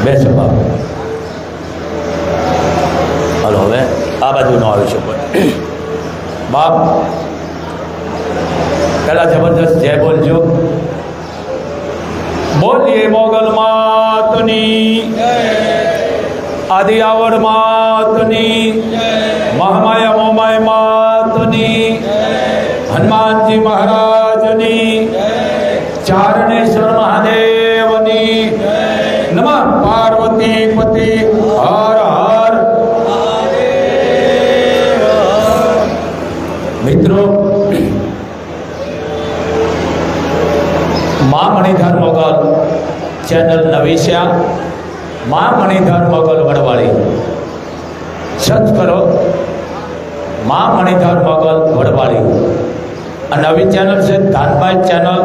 બેસો બાપ. હલો, હવે આ બાજુ ન આવી શકો બાપ. પેલા જબરદસ્ત જય બોલજો. બોલીએ મોગલ માતની, આદિ આવડ માતની, મહામાયા મોમાય માતની, હનુમાનજી મહારાજની, ચારણેશ્વર મહાદેવની, નમઃ પાર્વતી પતિ હર હર. મિત્રો, મા મણિધર મોગલ ચેનલ નવી છે. મા મણિધર મોગલ વડવાળી સર્ચ કરો. મા મણિધર મોગલ વડવાળી આ નવી ચેનલ છે. ધાનભાઈ ચેનલ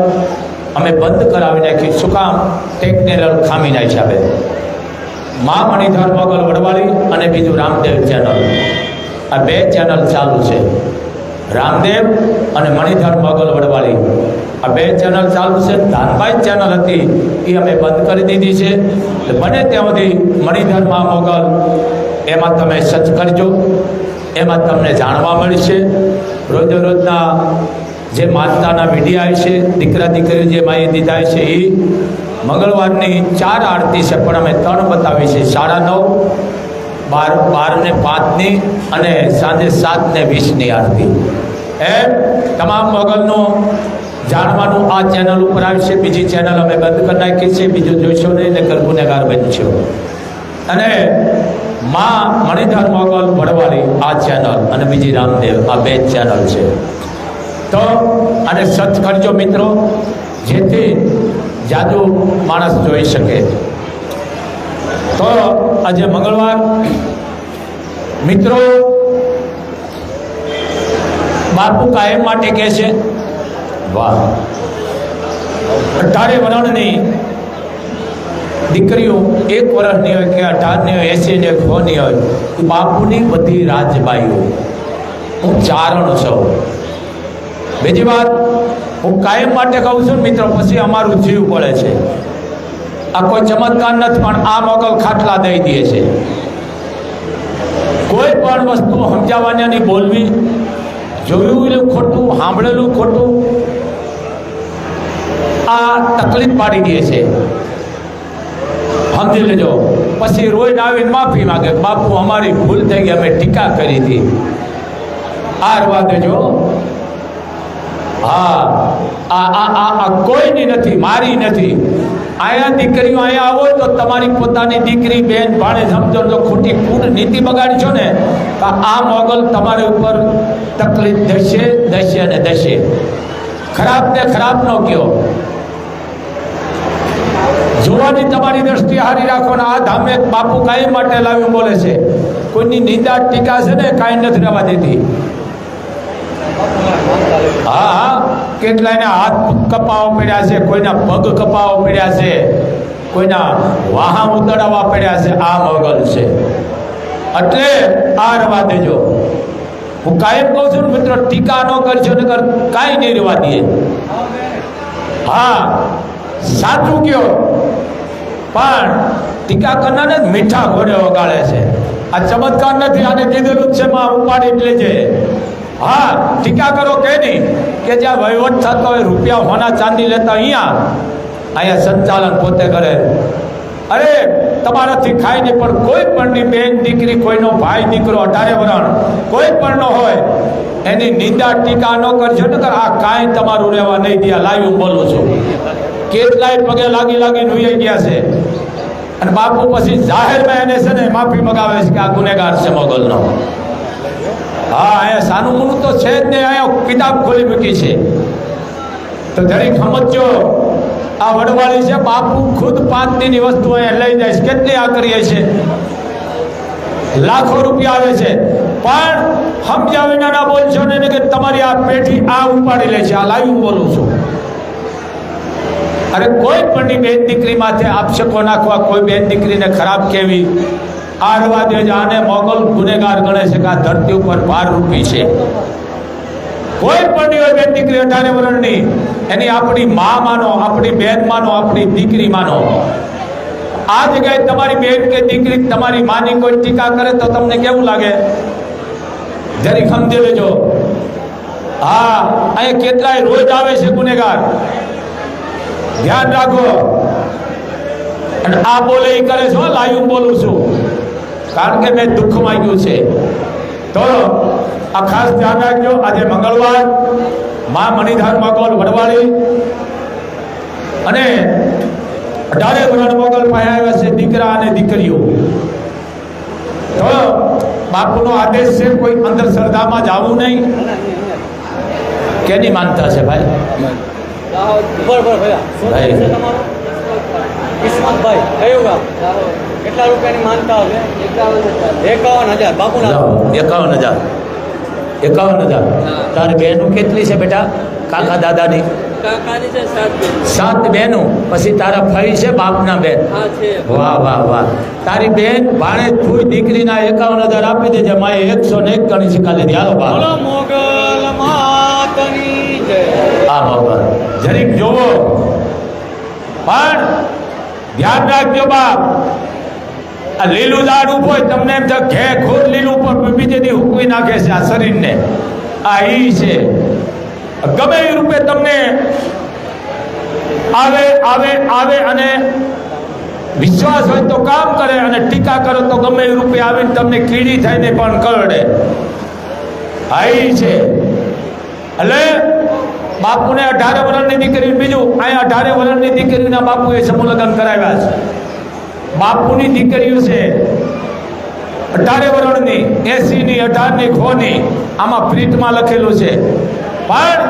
અમે બંધ કરાવી નાખી. શું કામ? ટેકનિકલ ખામીના હિસાબે. મા મણિધર મોગલ વડવાળી અને બીજું રામદેવ ચેનલ, આ બે ચેનલ ચાલુ છે. રામદેવ અને મણિધર મોગલ વડવાળી આ બે ચેનલ ચાલુ છે. ધાનભાઈ ચેનલ હતી એ અમે બંધ કરી દીધી છે. એટલે બને ત્યાં સુધી મણિધર મા મોગલ એમાં તમે સર્ચ કરજો. એમાં તમને જાણવા મળશે રોજે રોજના જે માતાના વિડીયા છે, દીકરા દીકરીઓ જે માએ દીધા છે એ મંગળવારની 4 આરતી છે, પણ અમે 3 બતાવી છે. 9:30, 12:05 અને સાંજે 7:20 આરતી. એમ તમામ મોગલનું જાણવાનું આ ચેનલ ઉપર આવશે. બીજી ચેનલ અમે બંધ કરી નાખી છે. બીજું જોઈશો નહીં ને ગુનેગાર બનશો. અને મા મણિધર મોગલ વડવાળી આ ચેનલ અને બીજી રામદેવ આ બે ચેનલ છે. તો આને સર્ચ કરજો મિત્રો, જેથી જાદુ માણસ જોઈ શકે. તો આજે મંગળવાર મિત્રો, બાપુ કાયમ માટે કહે છે વાહ 18 વર્ષની દીકરીઓ 1 વર્ષની હોય કે 18ની હોય, 80ની હોય, 100ની હોય, બાપુની બધી રાજબાઈઓ. હું ચારણ છું. બીજી વાત હું કાયમ માટે કહું છું મિત્રો, પછી અમારું જીવ પડે છે. આ કોઈ ચમત્કાર નથી, પણ આ મોગલ ખાટલા દઈ દે છે. કોઈ પણ વસ્તુ સમજાવવાની નહીં બોલવી. જોયેલું ખોટું, સાંભળેલું ખોટું, આ તકલીફ પાડી દે છે. સમજી લેજો. પછી રોઈને આવીને માફી માંગે, બાપુ અમારી ભૂલ થઈ ગઈ, અમે ટીકા કરી હતી. આ રવા દેજો. હા, આ કોઈની નથી, મારી નથી. અહીંયા દીકરીઓ અહીંયા આવો તો તમારી પોતાની દીકરી, બેન, ભાણે સમજો તો ખોટી કૂટનીતિ બગાડી છો ને, તો આ મોગલ તમારી ઉપર તકલીફ દેશે અને દેશે. ખરાબ ને ખરાબ ન કહો. જોવાની તમારી દ્રષ્ટિ હારી રાખો ને. આ ધામે બાપુ કાંઈ માટે લાવ્યું બોલે છે. કોઈની નિંદા ટીકા છે ને કાંઈ નથી રહેવા દેતી. હા, કેટલાયના હાથ કપાવા પડ્યા છે, કોઈના પગ કપાવા પડ્યા છે, કોઈના વાહા ઉતરાવવા પડ્યા છે. આ મોગલ છે. એટલે આ રવા દેજો. હું કાયમ કહું છું મિત્રો, ટીકા ન કરશો નકર કાંઈ નહીં રહેવા દે. હા, સાચું કયો, પણ ટીકા કરનારને મીઠા ઘોડે વગાડે છે. આ ચમત્કાર નથી. આને કીધેલું જ છે માં ઉપાડી જ લેજે. હા, ટીકા કરો કે નહીં, કે જ્યાં વહીવટ થતો હોય, રૂપિયા હોના ચાંદી લેતા અહીંયા સંચાલન પોતે કરે. અરે તમારાથી ખાઈ નહીં, પણ કોઈ પણની બેન દીકરી, કોઈનો ભાઈ દીકરો 18 વર્ષ કોઈ પણ નો હોય, એની નિંદા ટીકા ન કરશો ને, આ કાંઈ તમારું રહેવા નહીં દે. લાવી હું બોલું છું. કેટલાય પગે લાગીને હુઈ ગયા છે. અને બાપુ પછી જાહેરમાં એને છે ને માફી મગાવે છે કે આ ગુનેગાર છે મોગલનો. હા, અહીંયા સાનું મુનું તો છે જ નહીં. અહીંયા કિતાબ ખોલી મૂકી છે. તો જરીક સમજો, આ વડવાળી છે. બાપુ ખુદ 5 દીની વસ્તુ અહીંયા લઈ જાય છે. કેટલી આ કરીએ છે, લાખો રૂપિયા આવે છે, પણ સમજાવીને ના બોલશો ને કે તમારી આ પેઢી આ ઉપાડી લે છે. આ લાવી બોલું છું. અરે કોઈ પણની બેન દીકરી માથે આક્ષેપો નાખવા, કોઈ બેન દીકરીને ખરાબ કહેવી, આ રવા દેજો. આને મોગલ ગુનેગાર ગણે છે કે આ ધરતી ઉપર ભાર રૂપી છે. કોઈ પણ હોય બેન દીકરી 18 વર્ષની, એની આપણી મા માનો, આપણી બેન માનો, આપણી દીકરી માનો. આ જગ્યાએ તમારી બેન કે દીકરી તમારી માની કોઈ ટીકા કરે તો તમને કેવું લાગે? જરી સમજી લેજો. હા, અહીંયા કેટલાય રોજ આવે છે ગુનેગાર, ધ્યાન રાખો. અને આ બોલે એ કરે છો, લાઈવ બોલું છું કારણ કે મેં દુઃખ માંગ્યું છે. તો આ ખાસ ધ્યાન રાખજો. આજે મંગળવાર, મા મણિધાર મોગલ વડવાળી અને 18 વરણ મોગલ પાસે આવ્યા છે દીકરા અને દીકરીઓ. તો બાપુનો આદેશ છે કોઈ અંધશ્રદ્ધામાં જવું નહીં. કેની માનતા છે ભાઈ? કિસ્મતભાઈ કયું ગામ? કેટલા રૂપિયાની માનતા હશે? 51,000 બાપુના. 51,000. તારી બહેનું કેટલી છે બેટા? કાકા દાદાની કાકાની છે 7 બહેનો. પછી તારા ફઈ છે બાપના બેન? હા છે. વાહ વાહ વાહ. તારી બેન ભાણે તું દીકરીના 51,000 આપી દેજે. માએ 101 ગણી છે કાલે. હાલો બા. બોલો મોગલ માતની જય. આ મોગલ જરીક જોવો, પણ ધ્યાન રાખજો બાપ. આ લીલું ઝાડ ઉભો હોય તમને એમ થાય ઘે ખોદ લીલું ઉપર બીજેથી હુકવી નાખે છે આ શરીરને. આ ઈ છે. ગમે એ રૂપે તમને આવે આવે આવે અને વિશ્વાસ હોય તો કામ કરે, અને ટીકા કરો તો ગમે એ રૂપે આવીને તમને કીડી થઈને પણ કરડે. આ ઈ છે. એટલે બાપુને 18 વર્ષની દીકરી, બીજું અહીંયા 18 વર્ષની દીકરીના બાપુએ સમૂહ લગ્ન કરાવ્યા છે. બાપુની દીકરીઓ છે 18 વર્ષની, 80ની, 18ની, ખોની. આમાં પ્રીતમાં લખેલું છે. પણ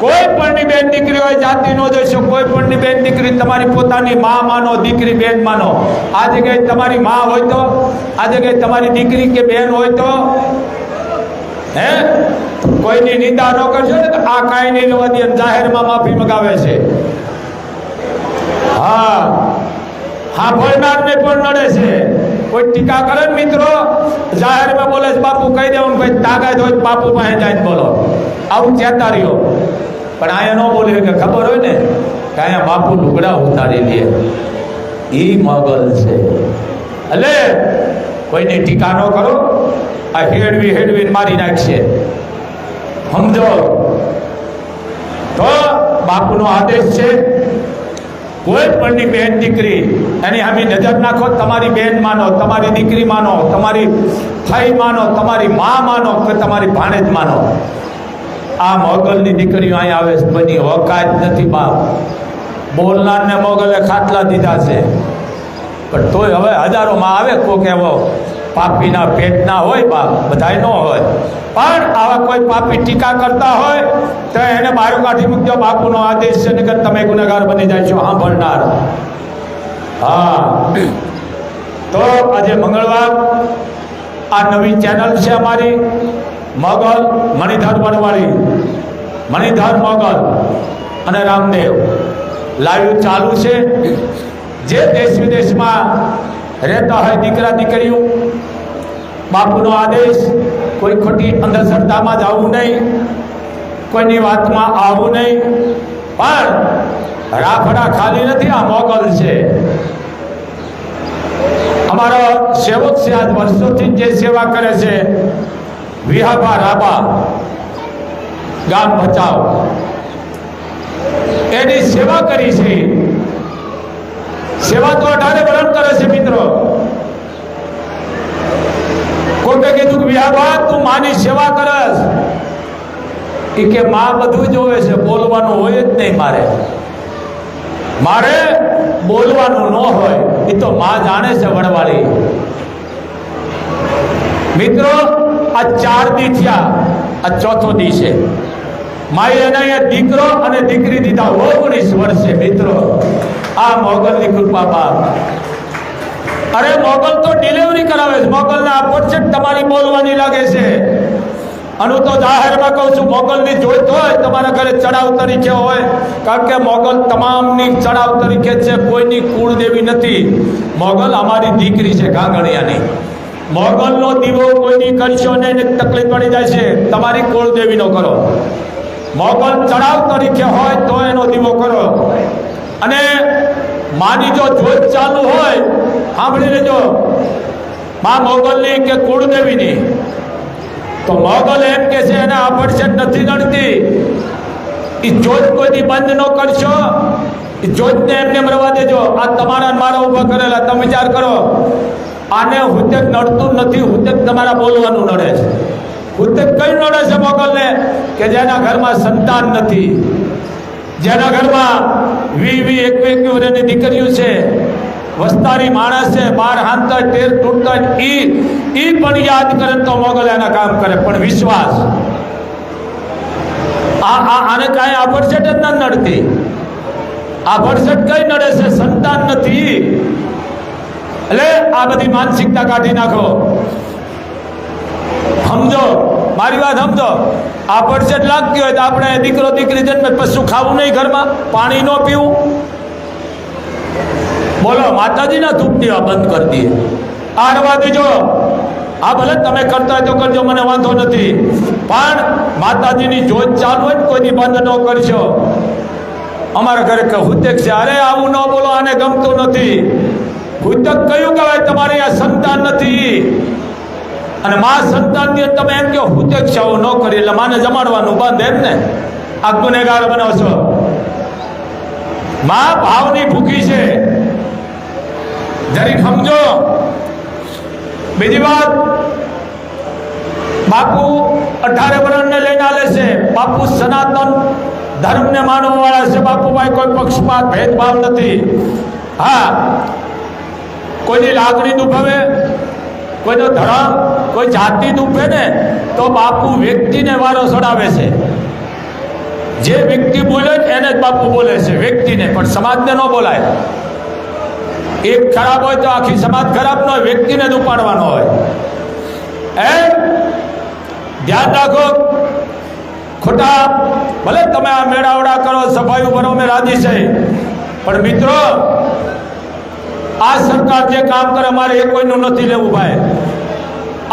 કોઈ પણની બેન દીકરી હોય, જાતિ નો જોઈશો. કોઈ પણની બેન દીકરી તમારી પોતાની માં માનો, દીકરી બેન માનો. આ જગ્યાએ તમારી માં હોય તો, આ જગ્યાએ તમારી દીકરી કે બેન હોય તો હે કોઈની નિંદા ન કરશો ને. આ કાંઈ નહીં લેવા દે, જાહેરમાં માફી મગાવે છે. હા હા, ભણનારને પણ નડે છે. કોઈ ટીકા કરે ને મિત્રો, જાહેરમાં બોલે છે બાપુ કહી દેવાનું ભાઈ, તાકાત હોય બાપુ પાસે જઈને બોલો. આવું ચેતા રહ્યો. પણ અહીંયા ન બોલ્યું કે ખબર હોય ને કે અહીંયા બાપુ લુગડા ઉતારી લે. ઈ મોગલ છે. એટલે કોઈને ટીકા ન કરો. આ હેડવી મારી નાખશે, સમજો. તો બાપુનો આદેશ છે, કોઈ પણની બેન દીકરી એની સામે નજર નાખો. તમારી બેન માનો, તમારી દીકરી માનો, તમારી ભાઈ માનો, તમારી મા માનો કે તમારી ભાણેજ માનો. આ મોગલની દીકરીઓ અહીં આવે છે, બની ઓકાત નથી બાપ. બોલનારને મોગલે ખાટલા દીધા છે, પણ તોય હવે હજારોમાં આવે કોક એવો પાપીના પેટના હોય બાપ, બધાય ન હોય. પણ આવા કોઈ પાપી ટીકા કરતા હોય તો એને બહાર કાઢી મૂકજો. બાપુનો આદેશ છે ને કે તમે ગુનેગાર બની જાય છો સાંભળનાર. હા, તો આજે મંગળવાર, આ નવી ચેનલ છે અમારી મોગલ મણિધાર વડવાળી, મણિધાર મોગલ અને રામદેવ લાઈવ ચાલુ છે. જે દેશ વિદેશમાં રહેતા હોય દીકરા દીકરીઓ, બાપુનો આદેશ, કોઈ ખોટી અંધશ્રદ્ધામાં જ આવવું નહીં, કોઈની વાતમાં આવવું નહીં. પણ રાફડા ખાલી નથી, આ મોગલ છે. અમારો સેવક છે, આજ વર્ષોથી જે સેવા કરે છે, વિહાબા રાબા, ગામ ભચાઉ, એની સેવા કરી છે. સેવા તો 18 વર્ષ કરે છે મિત્રો. કોકે કીધું કે વિહાબા તું માની સેવા કરસ, એ કે માં બધું જોવે છે, બોલવાનું હોય જ નહીં. મારે બોલવાનું ન હોય, એ તો માં જાણે છે વડવાળી. મિત્રો આ 4 દી થયા, આ ચોથો દી છે. માએ એને દીકરો અને દીકરી દીધા 19 વર્ષે મિત્રો. આ મોગલની કૃપા બાપ. અરે મોગલ તો ડિલિવરી કરાવે છે. મોગલને આપો છે, તમારી બોલવાની લાગે છે. અને તો જાહેરમાં કહું છું, મોગલની જોઈતો હોય તમારા ઘરે ચડાવ તરીકે હોય, કારણ કે મોગલ તમામની ચડાવ તરીકે છે, કોઈની કુળદેવી નથી. મોગલ અમારી દીકરી છે ગાંગણિયાની. મોગલનો દીવો કોઈની કરશો નહીં, તકલીફ પડી જાય છે. તમારી કુળદેવીનો કરો. મોગલ ચડાવ તરીકે હોય તો એનો દીવો કરો. અને માની જો જોત ચાલુ હોય સાંભળી લેજો, માં મોગલની કે કુળદેવીની. તો મોગલ એમ કે છે એને આ પડછેટ નથી નડતી. એ જોત કોઈની બંધ ન કરશો, એ જોતને એમને રવા દેજો. આ તમારા મારા ઉભા કરેલા, તમે વિચાર કરો. આને હુતેક નડતું નથી, હુતેક તમારા બોલવાનું નડે છે. હુતેક કઈ નડે છે મોગલને? કે જેના ઘરમાં સંતાન નથી, જેના ઘરમાં 20-21 વર્ષની દીકરીઓ છે, વસ્તારી માણસ છે, 12 હાંતા 13 તૂટતા, ઈ પણ યાદ કરે તો મોગલ એના કામ કરે. પણ વિશ્વાસ આને કાંઈ આ પડછેટ જ ના નડતી. આ પડછેટ કઈ નડે છે? સંતાન નથી. એટલે આ બધી માનસિકતા કાઢી નાખો. સમજો, મારી વાત સમજો. આ પડછેટ લાગતી હોય તો આપણે દીકરો દીકરી જન્મે પશુ ખાવું નહીં, ઘરમાં પાણી ન પીવું. બોલો, માતાજીના ધૂપ દેવા બંધ કરી દઈએ. આ રવા દેજો. આ ભલે તમે કરતા હોય તો કરજો, મને વાંધો નથી. પણ માતાજીની જોત ચાલુ હોય ને કોઈની બંધ ન કરશો. અમારા ઘરે હુતેક છે, અરે આવું ન બોલો, આને ગમતું નથી. હુતેક કયું કહેવાય? તમારે આ સંતાન નથી. અને માં સંતાન દે તમે એમ કહો હુતેક છે, આવું ન કરી એટલે માને જમાડવાનું બંધ, એમ ને? આ ગુનેગાર બનાવશો. માં ભાવની ભૂખી છે, જરીક સમજો. બીજી વાત, બાપુ 18 વર્ષને લઈને આલે છે. બાપુ સનાતન ધર્મને માનવા વાળા છે. બાપુભાઈ કોઈ પક્ષપાત ભેદભાવ નથી. હા, કોઈની લાગણી દુભાવે, કોઈનો ધર્મ, કોઈ જાતિ દુભે ને તો બાપુ વ્યક્તિને વારો ચડાવે છે. જે વ્યક્તિ બોલે એને જ બાપુ બોલે છે, વ્યક્તિને. પણ સમાજને ન બોલાય. એક ખરાબ હોય તો આખી સમાજ ખરાબ ન હોય, વ્યક્તિને જ ઉપાડવાનો હોય. એમ ધ્યાન રાખો. ખોટા ભલે તમે આ મેળાવડા કરો, સફાઈ ભરો, મેં રાજી છે, પણ મિત્રો આ સરકાર જે કામ કરે અમારે એ કોઈનું નથી લેવું ભાઈ.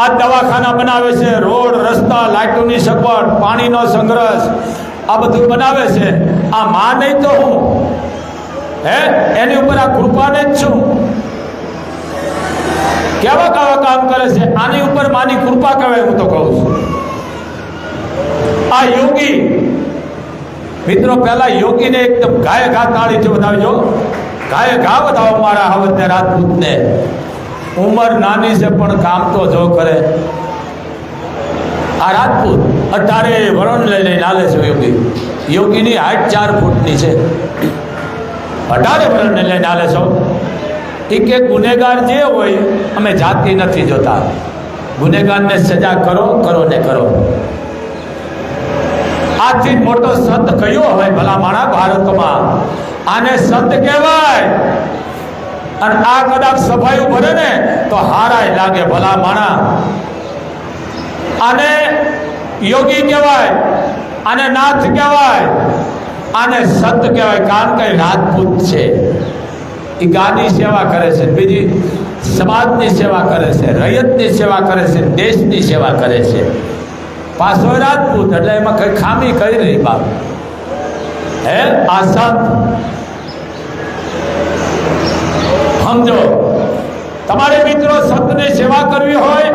આ દવાખાના બનાવે છે, રોડ રસ્તા, લાઇટોની સગવડ, પાણીનો સંગ્રહ, આ બધું બનાવે છે. આ માં નહીં તો હું એની ઉપર આ કૃપાને જ છું. કેવા કેવા કામ કરે છે, આની ઉપર માની કૃપા કહેવાય. હું તો કહું છું આ યોગી મિત્રો, પહેલા યોગીને એકદમ ગાય ઘા તાળીથી વધાવજો. ગાય ઘા વધાવો મારા હવતને રાજપૂતને. ઉંમર નાની છે પણ કામ તો જો કરે. આ રાજપૂત 18 વરણ લઈને ચાલે છે. યોગી, યોગીની હાઈટ 4 ફૂટની છે. 18 વરણને લઈને ચાલે છો. એ કે ગુનેગાર જે હોય અમે જાતિ નથી જોતા, ગુનેગારને સજા કરો, કરો ને કરો. આથી મોટો સંત કયો હોય ભલા માણા ભારતમાં? આને સંત કહેવાય. અને આ કદાચ સફાઈ ભરે ને તો હારાય લાગે ભલા માણા. આને યોગી કહેવાય, આને નાથ કહેવાય, આને સંત કહેવાય. કારણ કે રાજપૂત છે, એ ગાની સેવા કરે છે, બીજી સમાજની સેવા કરે છે, રૈયતની સેવા કરે છે, દેશની સેવા કરે છે. પાછો રાજપૂત એટલે એમાં કઈ ખામી કરી રહી બાપ. હે આ સંત સમજો. તમારે મિત્રો સંતની સેવા કરવી હોય,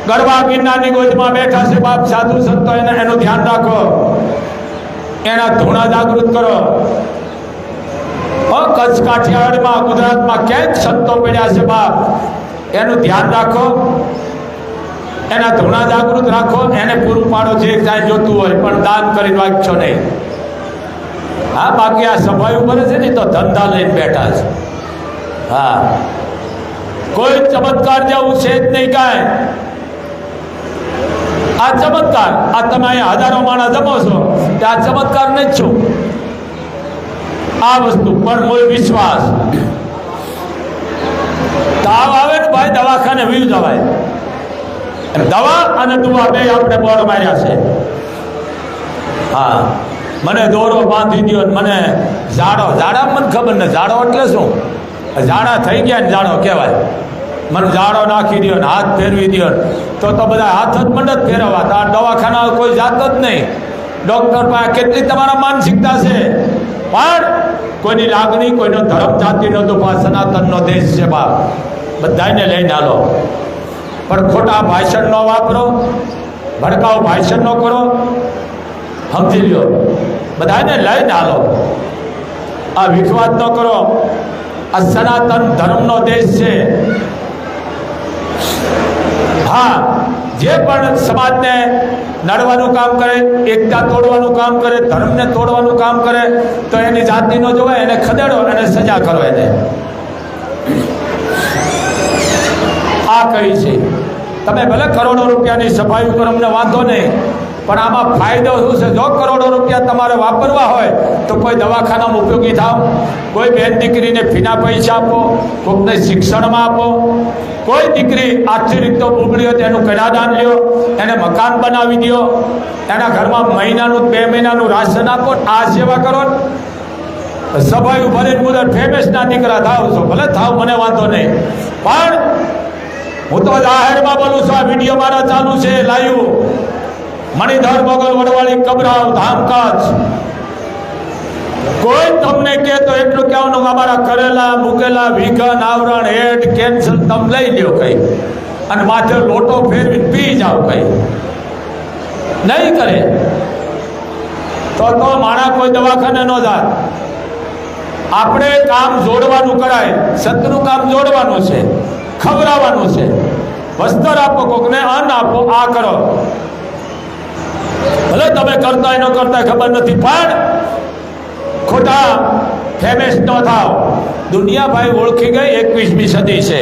ગરબા ગિરનારની ગોદમાં બેઠા છે બાપ સાધુ સંતો, એનું ધ્યાન રાખો. એના ધૂણા જાગૃત કરો. કચ્છ કાઠિયાવાડમાં, ગુજરાતમાં ક્યાંક સંતો પડ્યા છે બાપ, એનું ધ્યાન રાખો. એના ધૂણા જાગૃત રાખો. એને પૂરું પાડો છે ચાહે જોતું હોય, પણ દાન કરી વાંચશો નહીં. હા, બાકી આ સફાઈ ઉપર છે ને તો ધંધા લઈને બેઠા છે. હા, કોઈ ચમત્કાર જેવું છે જ નહીં કાંઈ. આ ચમત્કાર, આ તમે અહીંયા હજારો માણસ જમો છો, આ ચમત્કાર નહીં જ છું. આ વસ્તુ પણ મૂળ વિશ્વાસ. તાવ આવે ને ભાઈ દવાખાને વીવ જવાય. દવા અને દુવા બે આપણે બોર્ડ માર્યા છે. હા, મને દોરો બાંધી દો, મને ઝાડો, ઝાડા મને ખબર ને ઝાડો એટલે શું? ઝાડા થઈ ગયા ને ઝાડો કહેવાય. મને ઝાડો નાખી દો ને હાથ ફેરવી દો તો બધા હાથ જ મંડ જ ફેરવવા. તો આ દવાખાના કોઈ જાત જ નહીં. ડૉક્ટર પાસે કેટલી તમારા માનસિકતા છે, પણ કોઈની લાગણી, કોઈનો ધર્મ, જાતિનો દુઃખ, આ સનાતનનો દેશ છે બાપ, બધાને લઈને હાલો. પણ ખોટા ભાષણ ન વાપરો, ભડકાઉ ભાષણ ન કરો, સમજી લ્યો. બધાને લઈને હાલો, આ વિખવાદ ન કરો. આ સનાતન ધર્મનો દેશ છે. હા, જે પણ સમાજને નડવાનું કામ કરે, એકતા તોડવાનું કામ કરે, ધર્મને તોડવાનું કામ કરે, તો એની જાતિનો જોવાય, એને ખદેડો, એને સજા કરો. એને આ કહી છે. તમે ભલે કરોડો રૂપિયાની સફાઈ કરો, અમને વાંધો નહીં, પણ આમાં ફાયદો શું છે? જો કરોડો રૂપિયા તમારે વાપરવા હોય તો કોઈ દવાખાનામાં ઉપયોગી થાવ, કોઈ બેન દીકરીને ફીના પૈસા આપો, કોઈકને શિક્ષણમાં આપો, કોઈ દીકરી આર્થિક રીતે ઉબળી હોય તો એનું કન્યાદાન લ્યો, એને મકાન બનાવી દો, એના ઘરમાં મહિનાનું 2 મહિનાનું રાશન આપો. આ સેવા કરો. સફાઈ ભરીને મુદત ફેમસના દીકરા થાવ છો, ભલે થાવ, મને વાંધો નહીં, પણ હું તો જાહેરમાં બોલું છું. આ વિડીયો મારા ચાલુ છે લાઈવ. મણિધર મોગલ વડવાળી કબરાવ ધામ કચ્છ. કોઈ તમને કે તો એટલું કહેવાનું, અમારા કરેલા મૂકેલા વિઘન, આવરણ, હેડ, કેન્સલ તમે લઈ લ્યો કઈ, અને માથે લોટો ફેરવીને પી જાઓ કઈ. નહીં કરે તો માણા કોઈ દવાખાને ન જાય. આપણે કામ જોડવાનું કરાય. સતનું કામ જોડવાનું છે, ખવડાવવાનું છે. વસ્ત્ર આપો, કોકને અન્ન આપો, આ કરો. ભલે તમે કરતા ન કરતા ખબર નથી, પણ ખોટા ફેમસ ન થાવ. દુનિયા ભાઈ ઓળખી ગઈ 21મી સદી છે,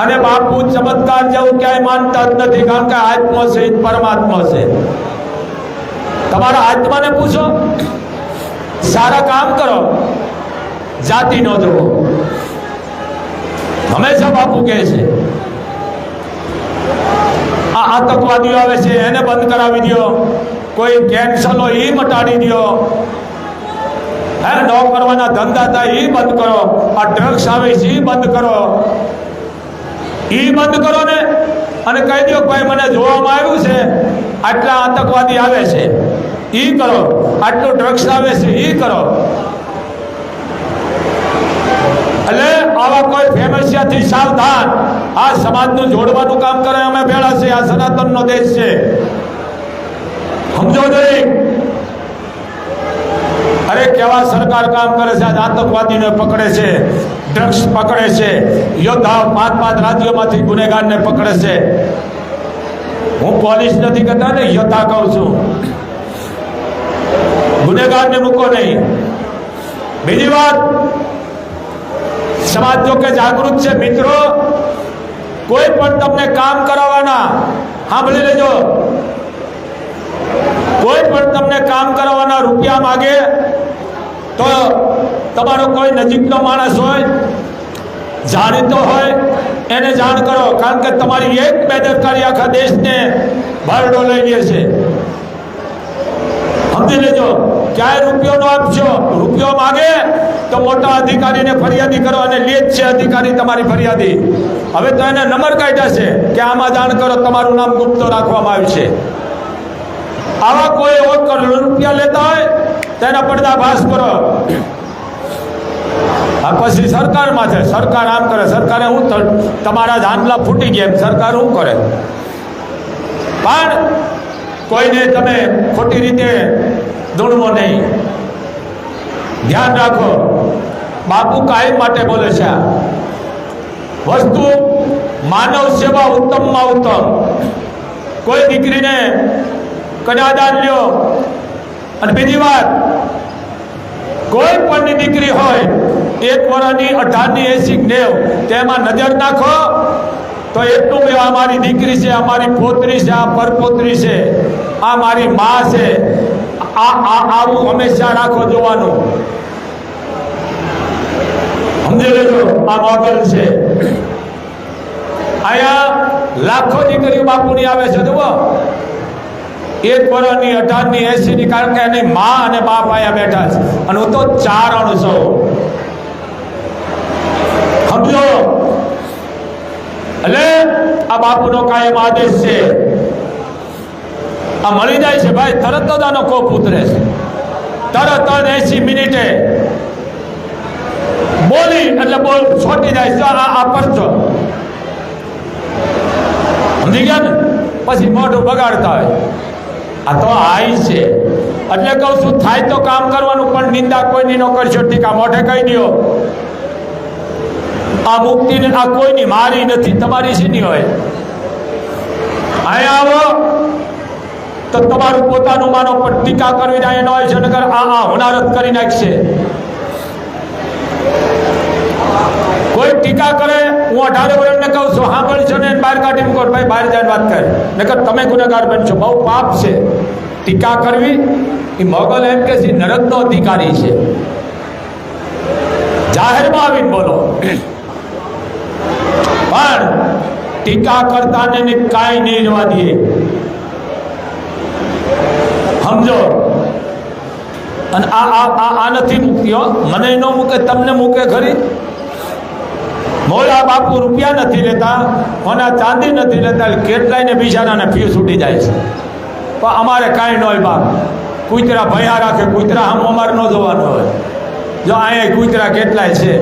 અને બાપુ ચમત્કાર જેવું ક્યાંય માનતા જ નથી, કારણ કે આત્મા છે, પરમાત્મા છે. તમારા આત્માને પૂછો, સારા કામ કરો, જાતિ ન જુઓ. હંમેશા બાપુ કહે છે આ આતંકવાદીઓ આવે છે એને બંધ કરાવી દો, કોઈ કેન્સલ હોય એ મટાડી દો, હે ન કરવાના ધંધા થાય એ બંધ કરો, આ ડ્રગ્સ આવે છે એ બંધ કરો, એ બંધ કરો ને. અને કહી દો ભાઈ મને જોવામાં આવ્યું છે આટલા આતંકવાદી આવે છે, એ કરો, આટલું ડ્રગ્સ આવે છે એ કરો. એટલે આવા કોઈ ફેમસિયાથી સાવધાન. આ સમાજનું જોડવાનું કામ કરે, અમે ભેળા છે. આ સનાતનનો દેશ છે, સમજો દરેક. અરે કેવા સરકાર કામ કરે છે. આજ આતંકવાદીને પકડે છે, ડ્રગ્સ પકડે છે, યોદ્ધા 5 રાજ્યોમાંથી ગુનેગારને પકડે છે. હું પોલીસ નથી કહેતા ને, યોદ્ધા કહું છું. ગુનેગારને મૂકો નહીં. બીજી વાત, સમાજ જો કે જાગૃત છે મિત્રો. કોઈ પણ તમને કામ કરાવવાના, સાંભળી લેજો, કોઈ પણ તમને કામ કરાવવાના રૂપિયા માગે તો તમારો કોઈ નજીકનો માણસ હોય, જાણીતો હોય, એને જાણ કરો. કારણ કે તમારી એક બેદરકારી આખા દેશને ભરડો લઈ લે છે. સમજી લેજો. ક્યાંય રૂપિયો ન આપશો. રૂપિયો માગે તો મોટા અધિકારીને ફરિયાદી કરો, અને લે જ છે અધિકારી તમારી ફરિયાદી. હવે તો એને નંબર કાઢ્યા છે કે આમાં જાણ કરો, તમારું નામ ગુપ્ત રાખવામાં આવ્યું છે. આવા કોઈ રૂપિયા લેતા હોય તેના પર્દાફાશ કરો. આ પછી સરકારમાં છે, સરકાર આમ કરે, સરકારે હું તમારા ધાંધલા ફૂટી ગયા એમ સરકાર શું કરે. પણ કોઈને તમે ખોટી રીતે દોડવો નહીં. ધ્યાન રાખો. બાપુ કાયમ માટે બોલે છે આ વસ્તુ માનવ સેવા ઉત્તમમાં ઉત્તમ. કોઈ દીકરીને કન્યાદાન લ્યો. અને બીજી વાત, કોઈ પણની દીકરી હોય 1 વર્ષની, 18ની, 80, 90, તેમાં નજર નાખો તો એટલું કે આ મારી દીકરી છે, આ મારી પોતરી છે, આ પરપોતરી છે, આ મારી મા છે. આવું હંમેશા રાખો જોવાનું. સમજી લેજો. આ મોગલ છે. અહીંયા લાખો દીકરીઓ બાપુની આવે છે. જુઓ, 1 વર્ષની, 18ની, 80ની, કારણ કે એની મા અને બાપ અહીંયા બેઠા છે. અને હું તો 4 અણ છું. સમજો. એટલે આ બાપુનો કાયમ આદેશ છે. આ મળી જાય છે ભાઈ, તરત જ આનો કોપ ઉતરે છે. તરત જ 80 મિનિટે બોલી એટલે બોલ છોટી જાય છે આ પરચો સમજી ગયા ને પછી મોઢું બગાડતા હોય આ તો આઈ છે એટલે કહું છું થાય તો કામ કરવાનું પણ નિંદા કોઈની ન કરશો ટીકા મોઢે કહી દો આ મુક્તિને આ કોઈની મારી નથી તમારી શીની હોય અહીંયા આવો તો તમારું પોતાનું માનો પણ ટીકા કરવી ના ન હોય છે નકર આ હોનારત કરી નાખશે કોઈ ટીકા કરે હું 18 વર્ષને કહું છું હા બોલશો ને બહાર કાઢી મૂકો ભાઈ બહાર જઈને વાત કરે નકર તમે ગુનેગાર બનશો બહુ પાપ છે ટીકા કરવી એ મોગલ એમ કે છે નરકનો અધિકારી છે જાહેરમાં આવીને બોલો પણ ટીકા કરતા ને કાંઈ નહીં જવા દઈએ સમજો અને આ નથી મૂક્યો મને ન મૂકે તમને મૂકે ખરી મોલા બાપુ રૂપિયા નથી લેતા કોના ચાંદી નથી લેતા કેટલાયને બિચારાને ફી છૂટી જાય છે પણ અમારે કાંઈ ન હોય બાપ કૂતરા ભયા રાખે કૂતરા આમ અમારે ન જોવાનું હોય જો અહીંયા કૂતરા કેટલાય છે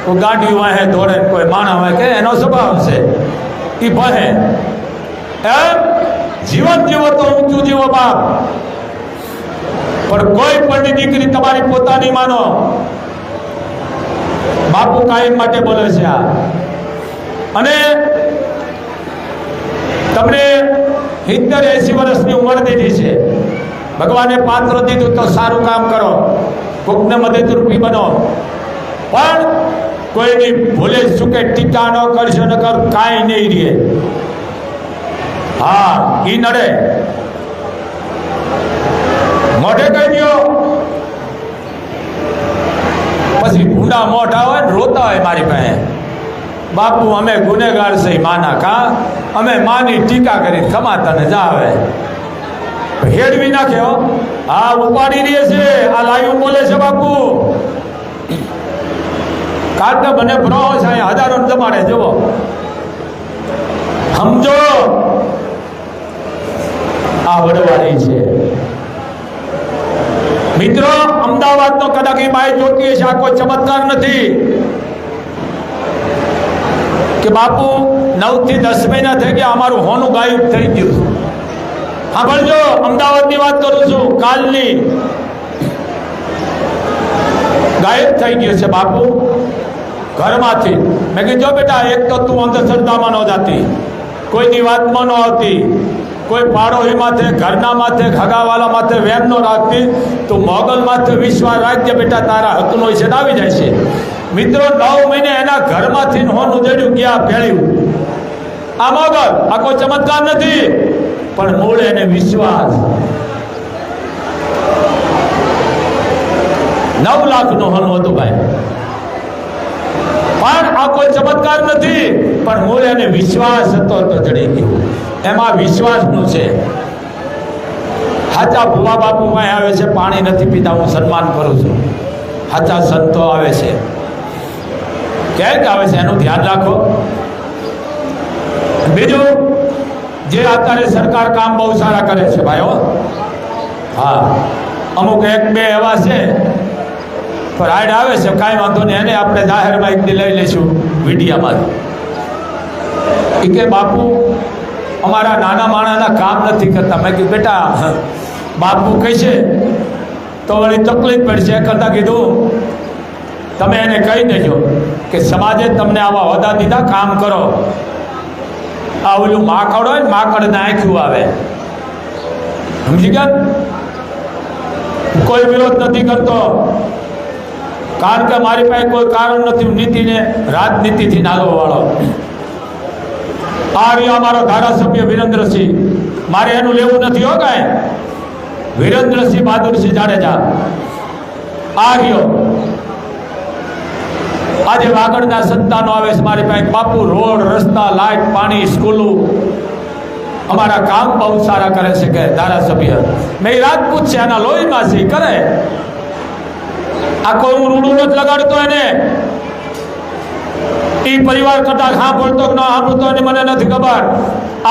કોઈ ગાડી વાહે દોડે કોઈ માણા હોય કે એનો સ્વભાવ છે એ ભહે એમ જીવન જીવો તો ઊંચું જીવો બાપ પણ કોઈ પણ દીકરી તમારી પોતાની માનો બાપુ કાયમ માટે બોલે છે આ અને તમને 70-80 વર્ષની ઉંમર દીધી છે ભગવાને પાત્ર દીધું તો સારું કામ કરો કોકને મદદરૂપી બનો પણ કોઈની ભૂલે ચૂકે ટીકા ન કરશો ન કર કાંઈ નહીં રહે હા ઈ નડે મોઢે કહી દો પછી ભૂંડા મોઢા હોય ને રોતા હોય મારી પાસે બાપુ અમે ગુનેગાર છે માના કા અમે માની ટીકા કરી ખમાતા ને જાવે હેડવી નાખ્યો હા ઉપાડી દે છે આ લાઈવ બોલે છે બાપુ કાઢને મને ભરો છે હજારો જમાડે જુઓ સમજો આ વડવાળી છે મિત્રો અમદાવાદનો કદાચ એ બાઈ જોતી છે આ કોઈ ચમત્કાર નથી કે બાપુ 9 થી 10 મહિના થઈ ગયા અમારું હોનું ગાયબ થઈ ગયું સાંભળજો અમદાવાદની વાત કરું છું કાલની ગાયબ થઈ ગયું છે બાપુ ઘરમાંથી મેં કીધું જો બેટા એક તો તું અંધશ્રદ્ધામાં ન જાતી કોઈની વાતમાં ન આવતી કોઈ પાડોશી માથે ઘરના માથે ખગાવાલા માથે વેમ ન રાખતી તું મોગલ માથે વિશ્વાસ રાખજે બેટા તારા હકનો હિસ્સો આવી જાય છે મિત્રો 9 મહિને એના ઘરમાંથી હોનું જડ્યું ગયા ભેળ્યું આ મોગલ આ કોઈ ચમત્કાર નથી પણ મૂળ એને વિશ્વાસ 9 લાખનો હોનું હતું ભાઈ પણ આ કોઈ ચમત્કાર નથી પણ મૂળ એને વિશ્વાસ હતો તો જડી ગયું એમાં વિશ્વાસનું છે હાચા ભુવા બાપુ અહીં આવે છે પાણી નથી પીતા હું સન્માન કરું છું હાચા સંતો આવે છે ક્યાંક આવે છે એનું ધ્યાન રાખો બીજું જે અત્યારે સરકાર કામ બહુ સારા કરે છે ભાઈઓ હા અમુક 1-2 એવા છે પણ રાઈડ આવે છે કાંઈ વાંધો નહીં એને આપણે જાહેરમાં એક દી લઈ લઈશું મીડિયામાં એ કે બાપુ અમારા નાના માણાના કામ નથી કરતા મેં કીધું બેટા બાપુ કહે છે તો વળી તકલીફ પડશે કરતાં કીધું તમે એને કહી દેજો કે સમાજે તમને આવા હોદ્દા દીધા કામ કરો આ ઓલું માકડ હોય ને માકડને આંખ્યું આવે સમજી ગયા કોઈ વિરોધ નથી કરતો કારણ કે મારી પાસે કોઈ કારણ નથી નીતિને રાજનીતિથી નાગવા વાળો આ રહ્યો અમારો ધારાસભ્ય વિરેન્દ્રસિંહ મારે એનું લેવું નથી હો કાંઈ વિરેન્દ્રસિંહ બહાદુરસિંહ જાડેજા આ રહ્યો આજે વાગડના સંતાનો આવે છે મારી પાસે બાપુ રોડ રસ્તા લાઇટ પાણી સ્કૂલો અમારા કામ બહુ સારા કરે છે કે ધારાસભ્ય મેં રાજપૂત છે એના લોહીમાં છે કરે આ કોઈ હું રૂડું નથી લગાડતો એને એ પરિવાર કરતા સાંભળતો કે ન સાંભળતો એને મને નથી ખબર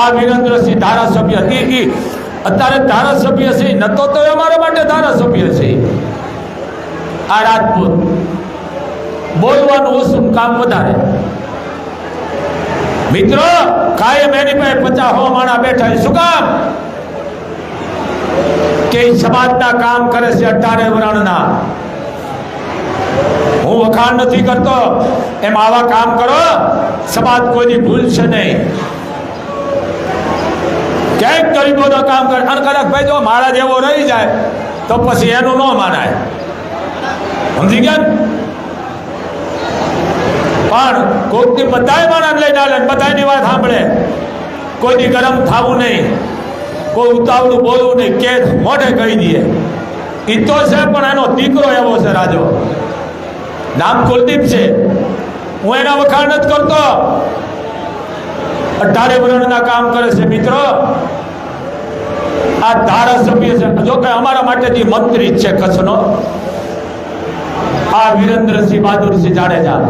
આ વિરેન્દ્રસિંહ ધારાસભ્ય એ અત્યારે ધારાસભ્ય છે નતો તો અમારા માટે ધારાસભ્ય છે આ રાજપૂત બોલવાનું ઓછું, કામ વધારે. મિત્રો કાયમ એની પાસે 50 માણા બેઠા છે. શું કામ? કે ઈ સમાજના કામ કરે છે 18 વર્ણના. હું વખાણ નથી કરતો, એમ આવા કામ કરો, સમાજ કોઈની ભૂલશે નહીં. ક્યાંક ગરીબોના કામ કરે અને કદાચ ભાઈ જો મારા જેવો રહી જાય તો પછી એનું ન માનાય. સમજી ગયા ને? પણ કોઈકની બધાય માણસ લઈને આવે, બધાની વાત સાંભળે, કોઈની ગરમ થવું નહીં, કોઈ ઉતાવળું બોલવું નહીં, કે મોઢે કહી દઈએ. એ તો છે, પણ એનો દીકરો એવો છે રાજો, નામ કુલદીપ છે. હું એના વખાણ નથી કરતો, 18 વર્ણના કામ કરે છે. મિત્રો આ ધારાસભ્ય છે, જો કે અમારા માટે મંત્રી જ છે કચ્છનો, આ વિરેન્દ્રસિંહ બહાદુરસિંહ જાડેજા.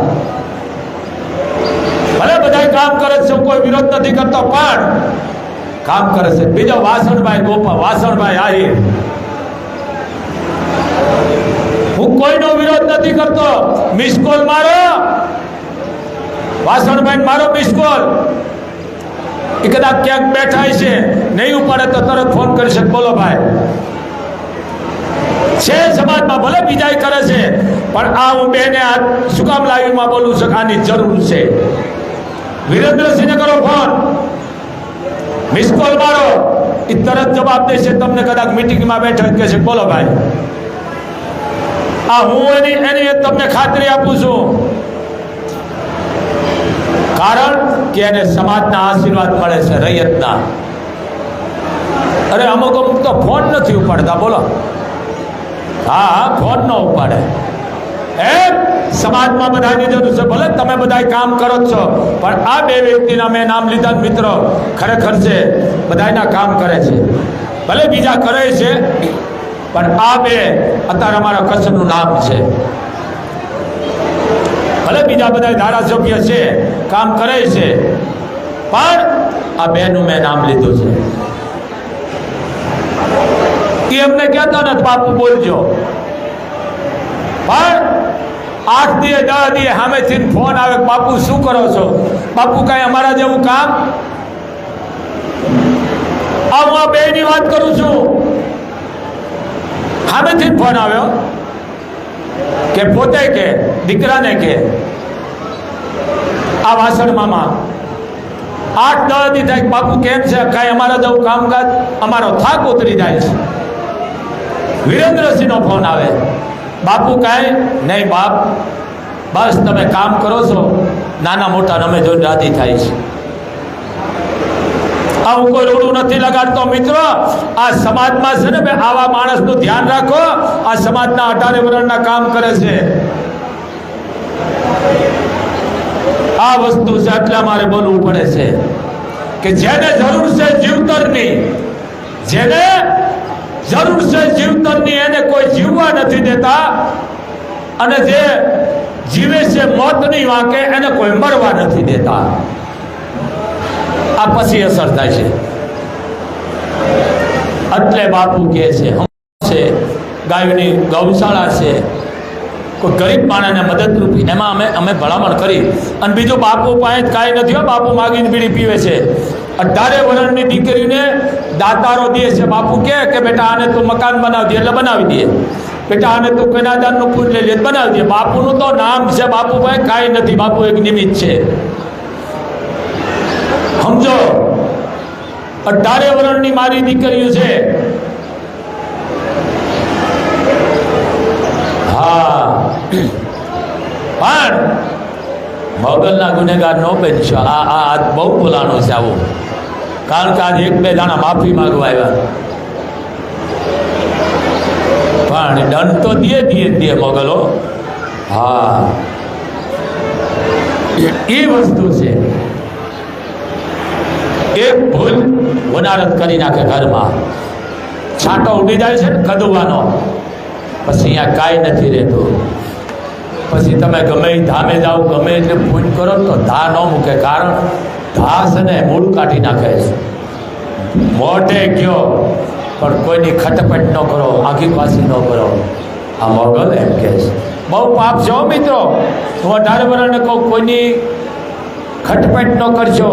ભલે બધા કામ કરે છે, કોઈ વિરોધ નથી કરતો, પણ કામ કરે છે. બીજો વાસણભાઈ ગોપા, વાસણભાઈ આહિર, હું કોઈનો વિરોધ નથી કરતો. મિસ કોલ મારો, વાસણભાઈ મારો મિસ કોલ. એ કદાચ ક્યાંક બેઠા છે, નહીં ઉપાડે તો તરત ફોન કરી શકે, બોલો ભાઈ છે સમાજમાં, ભલે બીજા કરે છે, પણ આ હું બેને આ શું કામ લાઈવમાં બોલું છું, આની જરૂર છે. વિરેન્દ્રસિંહને કરો ફોન, મિસ કોલ મારો, એ તરત જવાબ દેશે તમને. કદાચ મીટિંગમાં બેઠા કે છે, બોલો ભાઈ. આ હું એની તમને ખાતરી આપું છું, કારણ કે એને સમાજના આશીર્વાદ મળે છે, રૈયતના. અરે અમુક તો ફોન નથી ઉપાડતા, બોલો. હા, ફોન ન ઉપાડે. એમ સમાજમાં બધાની જરૂર છે. ભલે તમે બધા કામ કરો જ છો, પણ આ બે વ્યક્તિના મેં નામ લીધા, મિત્રો ખરેખર છે, બધાના કામ કરે છે. ભલે બીજા કરે છે, પણ આ બે અત્યારે અમારા કચ્છનું નામ છે. ભલે બીજા બધા ધારાસભ્ય છે, કામ કરે છે, પણ આ બેનું મેં નામ લીધું છે. એ એમને કહેતા નથી બાપુ બોલજો, પણ 8 દીએ 10 દીએ સામેથી ફોન આવે, બાપુ શું કરો છો? બાપુ કઈ અમારા જેવું કામ? હું આ બેની વાત કરું છું. સામેથી ફોન આવ્યો કે પોતે કે દીકરાને કે આ વાસણ મામા 8-10 દી થાય, બાપુ કેમ છે? કઈ અમારા જેવું કામકાજ? અમારો થાક ઉતરી જાય છે. વિરેન્દ્રસિંહનો ફોન આવે, બાપુ કાંઈ નહીં બાપ, બસ તમે કામ કરો છો, નાના મોટા અમે જોઈને રાજી થાય છે. આ હું કોઈ રોડું નથી લગાડતો. મિત્રો આ સમાજમાં છે ને, આવા માણસનું ધ્યાન રાખો. આ સમાજના 18 વર્ણના કામ કરે છે. આ વસ્તુ છે, એટલે મારે બોલવું પડે છે કે જેને જરૂર છે જીવતરની, જેને જરૂર છે જીવતરની, એને કોઈ જીવવા નથી દેતા, અને જે જીવે છે મોતની વાંકે, એને કોઈ મરવા નથી દેતા. આ પછી અસર થાય છે. એટલે બાપુ કહે છે ગાયોની ગૌશાળા છે, કોઈ ગરીબ માણસને મદદરૂપી, એમાં અમે ભલામણ કરી. અને બીજું બાપુ પાસે કાંઈ નથી, બાપુ માગીને બીડી પીવે છે. 18 વર્ષની દીકરીને દાતારો દે છે. બાપુ કે બેટા આને તું મકાન બનાવી દે, એટલે બનાવી દે. બેટા આને તું કન્યાદાનનું પૂજ લઈ લે, બનાવી દે. બાપુનું તો નામ છે, બાપુ પાસે કાંઈ નથી, બાપુ એક નિમિત્ત છે. સમજો, 18 વર્ષની મારી દીકરીઓ છે. હા, પણ મોગલના ગુનેગાર નો બનશો. આ બહુ બોલાણું છે આવું, કારણ કે આજે 1-2 દાણા માફી માંગવા આવ્યા, પણ દંડ તો દે મોગલો. હા, એ વસ્તુ છે. એક ભૂલ વનારત કરી નાખે ઘરમાં, છાંટો ઉડી જાય છે ને કદવાનો, પછી અહીંયા કાંઈ નથી રહેતું. પછી તમે ગમે ધામે જાઓ, ગમે એટલે પૂજ કરો તો ધા ન મૂકે, કારણ ધા છે ને મૂળ કાઢી નાખે છે. મોઢે ગયો પણ કોઈની ખટપટ ન કરો, આખી પાછી ન કરો. આ મોગલ એમ કહે છે. બહુ પાપ છે હો મિત્રો. હું 18 વર્ષને કહું, કોઈની ખટપટ ન કરશો,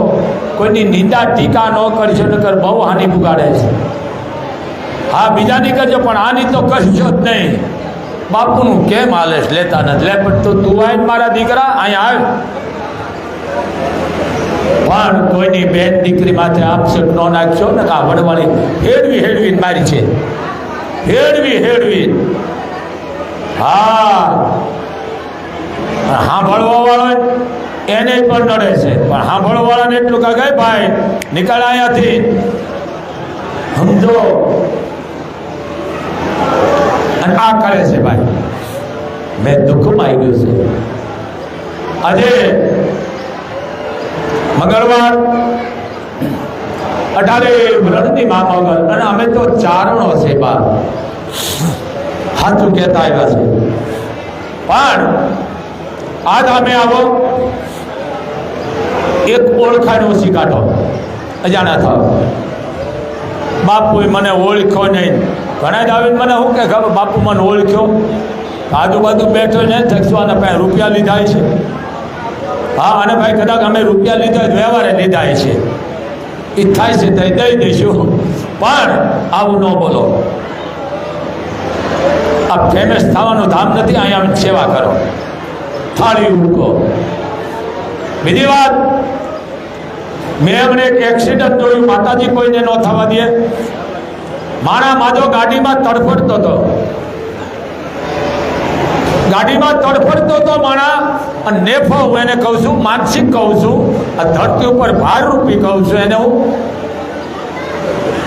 કોઈની નિંદા ટીકા ન કરશો, નકર બહુ હાનિ પુગાડે છે. હા, બીજાની કરજો પણ આની તો કરશો જ નહીં. બાપુનું કેમ હાલે લેતા નથી? લે પણ તું આય મારા દીકરા, અહીંયા આવ. પણ કોઈની બેન દીકરી માથે આપસેટ ન નાખશો ને, આ વડવાળી હેડવી મારી છે, હેડવી. હા, સાંભળવા વાળો એને પણ નડે છે, પણ સાંભળવા વાળાને એટલું કે ગઈ ભાઈ નીકળ અહીંયાથી, સમજો. અને આ કરે છે ભાઈ, મેં દુઃખમાં આવી ગયું છે. આજે મંગળવાર 18 વર્ષની મા મગર, અને અમે તો ચારણો છે બા, સાચું કહેતા આવ્યા છે. પણ આજ અમે આવો એક ઓળખાણ ઓછી કાઢો, અજાણા થાવ. બાપુએ મને ઓળખ્યો નહીં. ઘણા જ આવીને મને શું કે ખબર, બાપુ મને ઓળખ્યો. આજુબાજુ બેઠો ને થકસવાના પાસે રૂપિયા લીધા છે. હા, અને ભાઈ કદાચ અમે રૂપિયા લીધા વ્યવહારે લીધા છે, એ થાય છે તો દઈ દઈશું, પણ આવું ન બોલો. આ ફેમસ થવાનું ધામ નથી, અહીંયા સેવા કરો, થાળી ઉકો. બીજી વાત, મેં અમને એક એક્સિડન્ટ જોયું, માતાજી કોઈને ન થવા દે. માણા માજો ગાડીમાં તડફડતો હતો માણા. અને નેફો હું એને કહું છું, માનસિક કહું છું, આ ધરતી ઉપર ભારરૂપી કહું છું એને હું.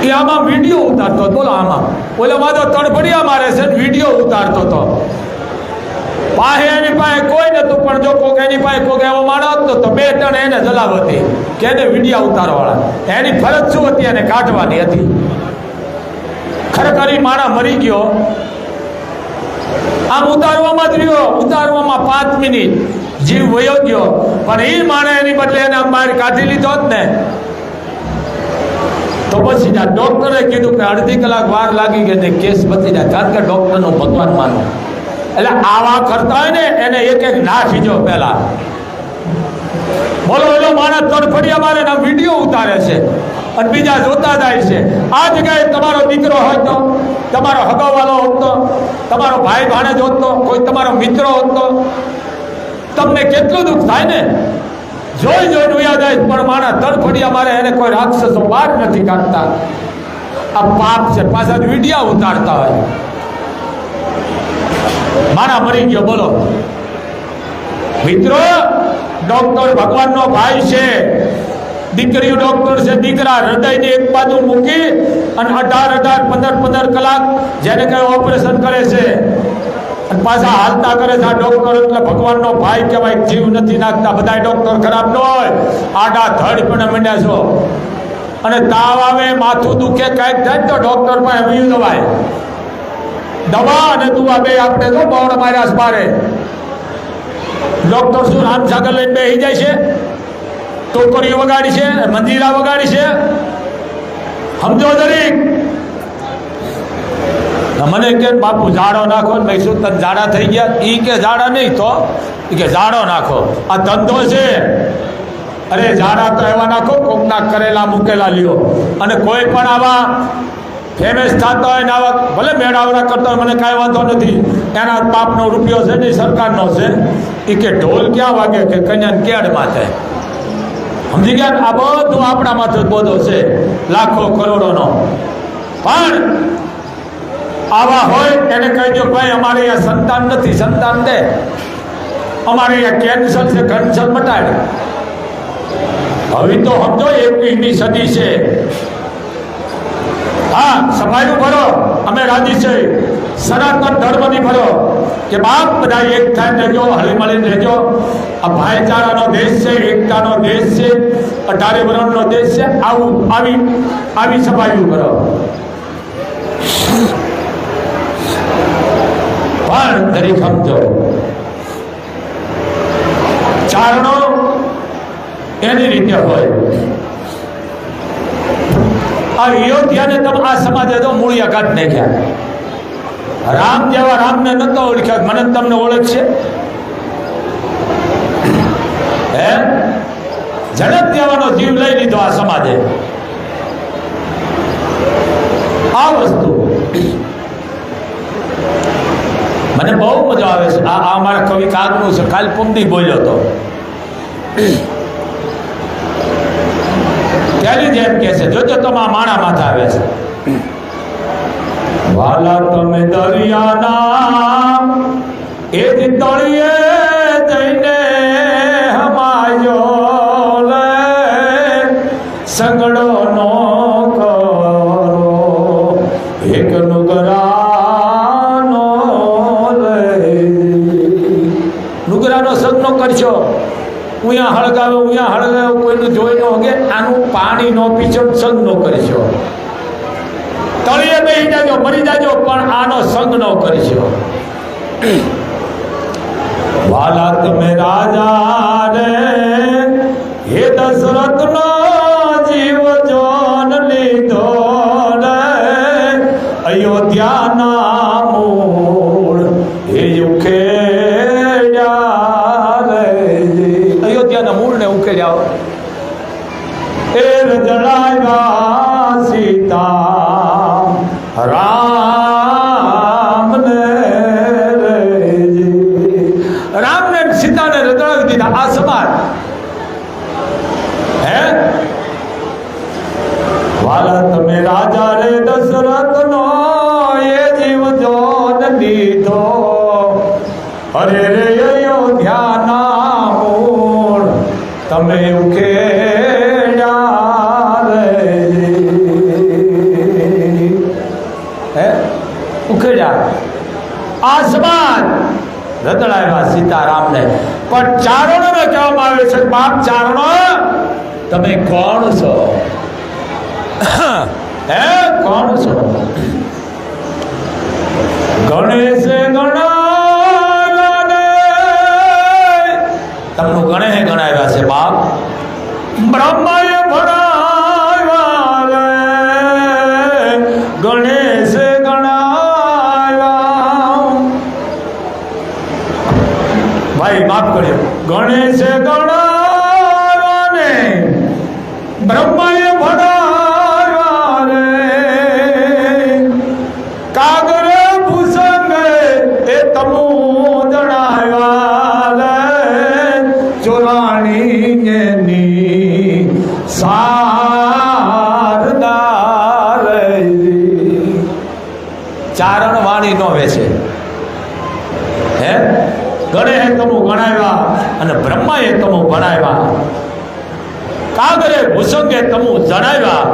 એ આમાં વિડીયો ઉતારતો હતો. બોલો, આમાં ઓલો માધો તડફડિયા મારે છે, વિડીયો ઉતારતો હતો. પાસે એની પાસે કોઈ નતું, પણ જો કોક એની પાસે કોક એવો માણસ હતો તો 2 ટન એને જલાવ હતી કે એને વિડીયો ઉતારવાળા. એની ફરજ શું હતી? એને કાઢવાની હતી. ખરેખર માણા મરી ગયો, આમ ઉતારવામાં જ રહ્યો, ઉતારવામાં 5 મિનિટ જીવ વયો ગયો. પણ એ માણે એની બદલે એને આમ બહાર કાઢી લીધો જ ને, તો પછી ડોક્ટરે કીધું કે અડધી કલાક વાર લાગી ગઈ ને કેસ બચી જાય, કારણ કે ડોક્ટરનું ભગવાન માનો. એટલે આવા કરતા હોય ને એને એક નાખીજો પેલા. બોલો, એનો માણસ તડફડિયા મારે ને વિડીયો ઉતારે છે અને બીજા જોતા જાય છે. આ જગ્યાએ તમારો દીકરો હોય તો, તમારો હગાવાલો હોત તો, તમારો ભાઈ ભાણેજ હોત તો, કોઈ તમારો મિત્ર હોત તો તમને કેટલું દુઃખ થાય ને. જોઈ વયા જાય, પણ માણસ તડફડિયા મારે એને કોઈ રાક્ષસો બહાર નથી કાઢતા. આ પાપ છે. પાછા વિડીયો ઉતારતા હોય. માણા મરી ગયો. બોલો મિત્રો, ડોક્ટર ભગવાનનો ભાઈ છે, દીકરીઓ ડોક્ટર છે. દીકરા હૃદયને એક બાજુ મૂકી અને 18 15 કલાક જેને કઈ ઓપરેશન કરે છે અને પાછા હાલતા કરે છે. આ ડોક્ટર એટલે ભગવાનનો ભાઈ કહેવાય. જીવ નથી નાખતા. બધા ડોક્ટર ખરાબ ન હોય, આડા ધડ પણ માંડ્યા છો. અને તાવ આવે, માથું દુખે, કંઈક થાય તો ડોક્ટર પાસે વયું દવાય. દવા અને દુવા બે આપણે તો બોર્ડ માર્યા બારે. ડોક્ટર શું રામસાગર લઈને બેસી જાય છે, ટોકરીઓ વગાડી છે, મંજીરા વગાડી છે. સમજો દરેક. મને કે બાપુ ઝાડો નાખો. મેં શું તને ઝાડા થઈ ગયા? એ કે ઝાડા નહીં તો એ કે ઝાડો નાખો. આ ધંધો છે. અરે ઝાડા તો એવા નાખો, કોકના કરેલા મૂકેલા લ્યો. અને કોઈ પણ આવા ફેમસ થતા હોય ને આવા ભલે મેળાવડા કરતા હોય, મને કાંઈ વાંધો નથી. એના બાપનો રૂપિયો છે ને સરકારનો છે. એ કે ઢોલ ક્યાં વાગે? કે કન્યાને કેડ માથે. સમજી ગયા? આ બધું આપણા માથે બોધો છે, લાખો કરોડોનો. પણ આવા હોય એને કહી દો, ભાઈ અમારે અહીંયા સંતાન નથી, સંતાન દે. અમારે અહીંયા કેન્સર છે, કેન્સર મટાડે. હવે તો સમજો 21મી સદી છે. હા, સફાઈનું ભરો, અમે રાજી છે. સનાતન ધર્મની ભરો કે બાપ બધા એક થાય રહેજો, હળી મળીને રહેજો. આ ભાઈચારાનો દેશ છે, એકતાનો દેશ છે, 18 વર્ષનો દેશ છે. આવી સફાઈનું ભરો. પણ દરેક સમજો, ચારણો એની રીતે હોય. આ અયોધ્યાને તમે આ સમાજે તો મૂળિયા કાઢી નાખ્યા. રામ જેવા રામને નતો ઓળખ્યા, મને તમને ઓળખશે? હે, ઝડપ દેવાનો જીવ લઈ લીધો આ સમાજે. આ વસ્તુ મને બહુ મજા આવે છે. આ અમારા કવિ કાગનું છે, કાલ પુમદી બોલ્યો હતો. ત્યારે જેમ કે છે, જોજો તમે આ માણા માથે આવે છે. વાલા તમે દરિયાના એ જ તળિયે જઈને હમાયો લે, સંગડો નો કરો એક નુગરાનો લે. નુગરાનો સંગ નો કરશો, ઉયા હળગાવે કોઈનું જોઈ ન હોગે. આનું પાણી નો પીછો, સંગ નો કરશો. તળિયે બેસી જાજો, મરી જાજો, પણ આનો સંગ ન કરશો. વાલા તમે રાજા રે હે દશરથ નો જીવ જોન લીધો રે, અયોધ્યાના મૂળ હે ઉખેડ્યા રે. અયોધ્યાના મૂળ ને ઉખેડ્યા. એ રજળાવ્યા સીતા રામ ને રામને સીતાને રગડાવી દીધા. આ સમાજ હે, વાલા તમે રાજા રે દશરથ નો એ જીવ જોન લીધો, અરે રે અયોધ્યાના મૂળ તમે ઉખેડ્યા રે. ઉખેડ્યા આ સમાજ રતડાવ્યા સીતારામને. પણ ચારણો ને કહેવામાં આવે છે, બાપ ચારણો તમે કોણ છો? હે, કોણ છો? ગણેશ ગણાને તમને ગણેશ ગણાવ્યા છે બાપ. બ્રહ્માએ ભણાવ્યા રે, ગણેશ ભાઈ માફ કર્યો. ગણેશ ગણાવાને બ્રહ્માએ ભણાવ્યા રે, કાગરે ભૂસંગે એ તમુ જણાવ્યા રે, ચોરાણી ની શારદા રે. ચારણ વાણી નો વેચે. હે, ગણેશે તમુ ગણાવ્યા અને બ્રહ્માએ તમુ ગણાવ્યા, કાગરે ભૂસંગે તમુ જણાવ્યા,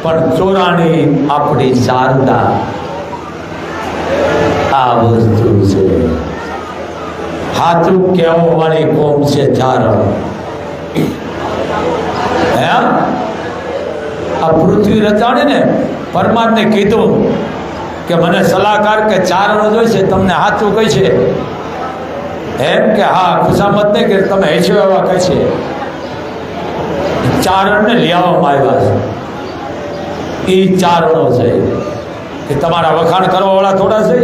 પણ ચોરાણી આપણી શારદા. આ વસ્તુ છે. હાથું કેવો વાળી કોમ છે ચારણ. હે, આ પૃથ્વી રચાણી ને પરમાત્માને કીધું કે મને સલાહકાર કે ચારણ જોઈશે, તમને હાથું કઈ છે? એમ કે હા, ખુશામત નહીં કે તમે હેછો એવા કહે છે. ચારણને લઈ આવવામાં આવ્યા છે. એ ચારણો છે કે તમારા વખાણ કરવા વાળા થોડા છે.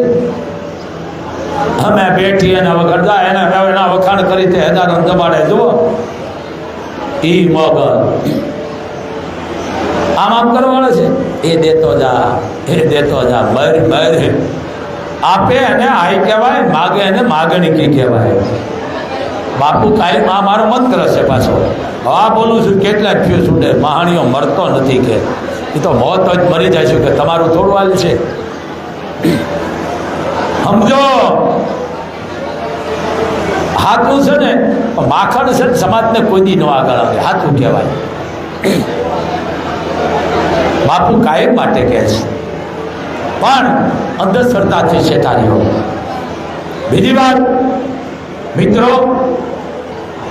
અમે બેઠી એના વખાણ એના વખાણ કરી તે હજારો દબાડે જુઓ. એ મગર આમ કરવાવાળા છે. એ દેતો જા, એ દેતો જા, બર બર આપે અને આઈ કહેવાય, માગે અને માગણી કહેવાય. બાપુ કાંઈ આ મારો મંત્ર છે પાછો. હા બોલું છું, કેટલા થયું છૂટે. મહાણીઓ મરતો નથી કે એ તો મોત જ મરી જાય છે કે તમારું થોડું હાલ છે. સમજો, હાથું છે ને માખણ છે ને સમાજને કોઈ દી ન આગળ આવે. હાથું કહેવાય. બાપુ કાયમ માટે કહે છે, પણ અંધશ્રદ્ધાથી શેઠારીઓ. બીજી વાત મિત્રો,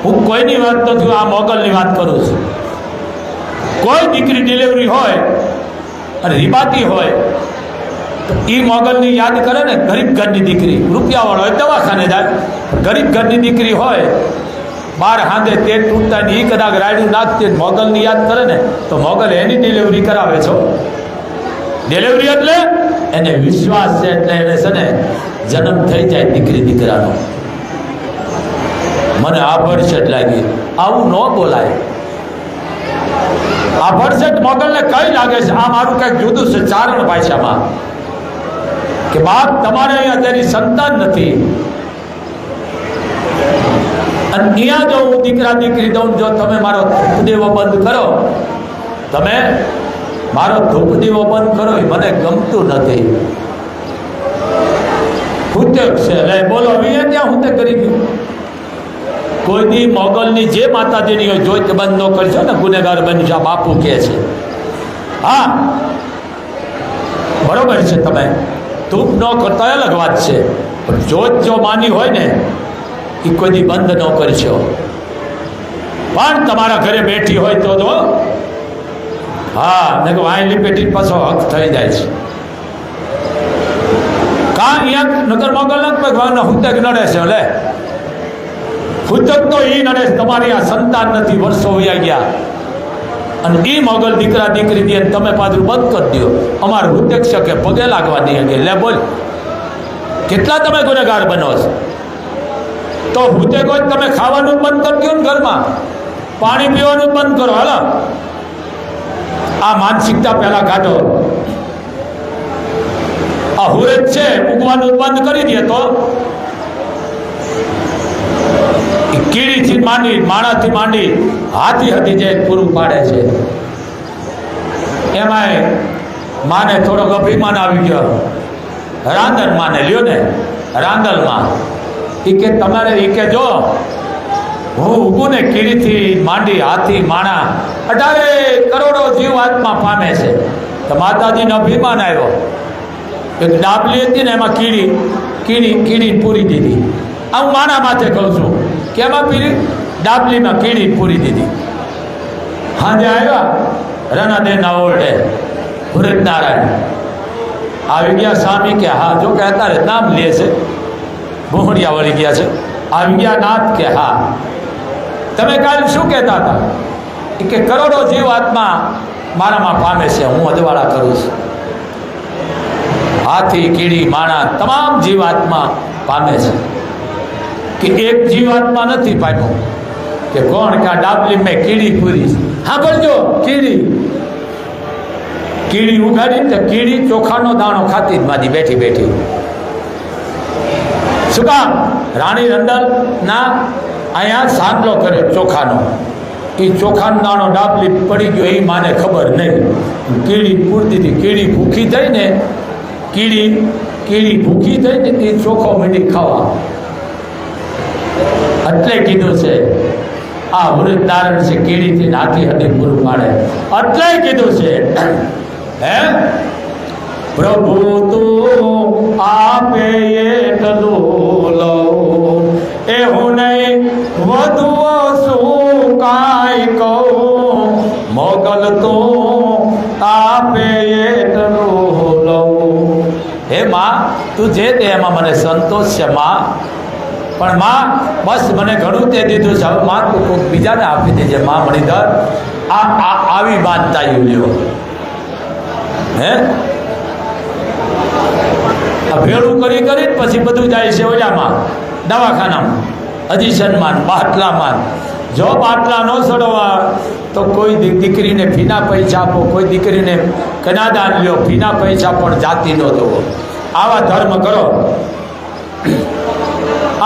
હું કોઈની વાત નથી, આ મોગલની વાત કરું છું. કોઈ દીકરી ડિલિવરી હોય અને રીબાતી હોય તો એ મોગલની યાદ કરે ને. ગરીબ ઘરની દીકરી, રૂપિયાવાળો હોય દવાખાને જાય. ગરીબ ઘરની દીકરી હોય, બાર હાંધે તેલ તૂટતા ને એ કદાચ રાયડું નાખતી મોગલની યાદ કરે ને તો મોગલ એની ડિલિવરી કરાવે છો. ડિલિવરી એટલે એને વિશ્વાસ છે, એટલે એને છે ને જન્મ થઈ જાય દીકરી દીકરાનો. મને આ ભરસેટ લાગી, આવું ન બોલાય. આ ભરસેટ મોગલને કઈ લાગે છે આ મારું કંઈક જુદું છે ચારણ ભાષામાં, કે બાપ તમારે અહીંયા તેની સંતાન નથી, અને અહીંયા જો હું દીકરા દીકરી દઉં, જો તમે મારો ધૂપ દેવો બંધ કરો, તમે મારો ધૂપ દેવો બંધ કરો, એ મને ગમતું નથી. હુતેક છે લે બોલો અહીંયા ત્યાં હુતે કરી ગયું. કોઈની મોગલની જે માતાજીની હોય જોઈ તે બંધ ન કરશો ને ગુનેગાર બનશો, બાપુ કહે છે. હા બરોબર છે, તમે ધૂપ ન કરતા અલગ વાત છે, પણ જોત જો માની હોય ને એ કોઈની બંધ ન કરશો. પણ તમારા ઘરે બેઠી હોય તો જો હા મેં કહું વાય લીપેટી પાછો હક થઈ જાય છે. કા અહીંયા નગર મોગલ ભગવાનના હુતક નડે છે. લે હુતક તો એ નડે, તમારી આ સંતાન નથી, વર્ષો વયા ગયા, અને એ મોગલ દીકરા દીકરી દે તમે પાછું બંધ કરી દો. અમારું હુતક છે કે પગે લાગવા દઈએ કે લે બોલ કેટલા તમે ગુનેગાર બનો છો. તો હુતક હોય તમે ખાવાનું બંધ કરી દો ને, ઘરમાં પાણી પીવાનું બંધ કરો. હાલો આ માનસિકતા પહેલા કાઢો. આ હુરત છે ઉગવાનું બંધ કરી દે તો કીડીથી માંડી માણાથી માંડી હાથી હતી જે પૂરું પાડે છે. એમાંય માને થોડોક અભિમાન આવી ગયો. રાંદલ માને લ્યો ને, રાંદલમાં એ કે તમારે એ કે જો હું ઊભું ને કીડીથી માંડી હાથી માણા 18 કરોડો જીવ આત્મા પામે છે. તો માતાજીને અભિમાન આવ્યો. એક ડાબલી હતી ને એમાં કીડી પૂરી દીધી. આ હું માણા માથે કહું છું કે એમાં પીડી ડાબલીમાં કીડી પૂરી દીધી. હાજે આવ્યા રણાદેવના ઓરડે ભૂરત નારાયણ આવી ગયા. સ્વામી કે હા, જો કે અત્યારે નામ લે છે, ભૂહડિયા વળી ગયા છે. આવી ગયા નાથ કે હા, તમે કાલ શું કહેતા હતા? કે કરોડો જીવ આત્મા મારામાં પામે છે, હું અજવાળા કરું છું. હાથી કીડી માણા તમામ જીવાત્મા પામે છે, કે એક જીવાત્મા નથી પામ્યો. કે કોણ? કે ડાબલી મેં કીડી પૂરી. હા બોલજો કીડી ઉઘાડી તો કીડી ચોખાનો દાણો ખાતી જ મારી બેઠી બેઠી. શું કામ? રાણી રંડલ ના અહીંયા સાંડલો કર્યો ચોખાનો. એ ચોખાનો દાણો ડાબલી પડી ગયો, એ માને ખબર નહીં. કીડી પૂરતી હતી, કીડી ભૂખી થઈ ને, કીડી ભૂખી થઈ ને એ ચોખ્ખો મીંડી ખાવા. એટલે કીધું છે આ વૃદ્ધ નારાયણ છે કીડીથી નાથી હદી પૂરું પાડે. એટલે કીધું છે હે પ્રભુ તું આપે એટલું લો, એ હું નહીં વધુ શું કાંઈ કહું. મોગલ તું આપે એટલું લો. હે માં તું જે દે એમાં મને સંતોષ છે માં, પણ માં બસ મને ઘણું તે દીધું છે, હવે માં તું કોઈક બીજાને આપી દેજે માં. મણિધર આવી બાંધતા લ્યો હે આ ભેળું કરી પછી બધું જાય છે ઓલામાં દવાખાનામાં, અધિશનમાં, બાટલામાં. જો બાટલા ન સડવા તો કોઈ દીકરીને ફીના પૈસા આપો, કોઈ દીકરીને કનાદાન લ્યો, ફીના પૈસા પણ જાતિ ન દો. આવા ધર્મ કરો.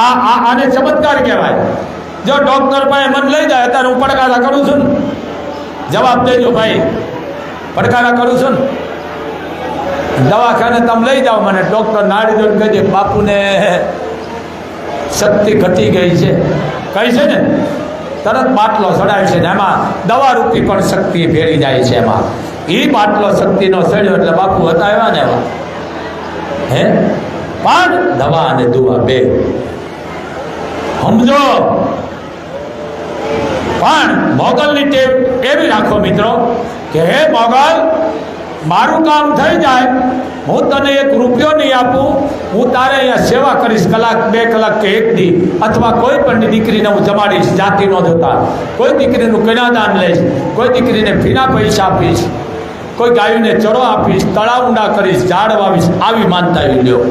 આને ચમત્કાર કહેવાય. જો ડોક્ટર પાસે મને લઈ જાય, અત્યારે હું પડકારા કરું છું ને, જવાબ દેજો ભાઈ, પડકારા કરું છું ને. દવાખાને તમે લઈ જાઓ, મને ડોક્ટર નાડી દો કહી દે બાપુને શક્તિ ઘટી ગઈ છે, કહી છે ને તરત બાટલો ચડાય છે ને એમાં દવા રૂપી પણ શક્તિ ફેરી જાય છે. એમાં એ બાટલો શક્તિનો સડ્યો એટલે બાપુ હતા એવા ને એવા હે. પણ દવા અને દુઆ બે સમજો. પણ મોગલની ટેવ એવી રાખો મિત્રો કે હે મોગલ, મારું કામ થઈ જાય, હું તને 1 રૂપિયો નહીં આપું, હું તારે અહીંયા સેવા કરીશ કલાક 2 કલાક કે 1 દી, અથવા કોઈ પણ દીકરીને હું જમાડીશ જાતિ ન જોતા, કોઈ દીકરીનું કન્યાદાન લઈશ, કોઈ દીકરીને ફીના પૈસા આપીશ. કોઈ ગાયોને ચરો આપીશ, તળાવ ઊંડા કરીશ, ઝાડ વાવીશ, આવી માનતા લ્યો.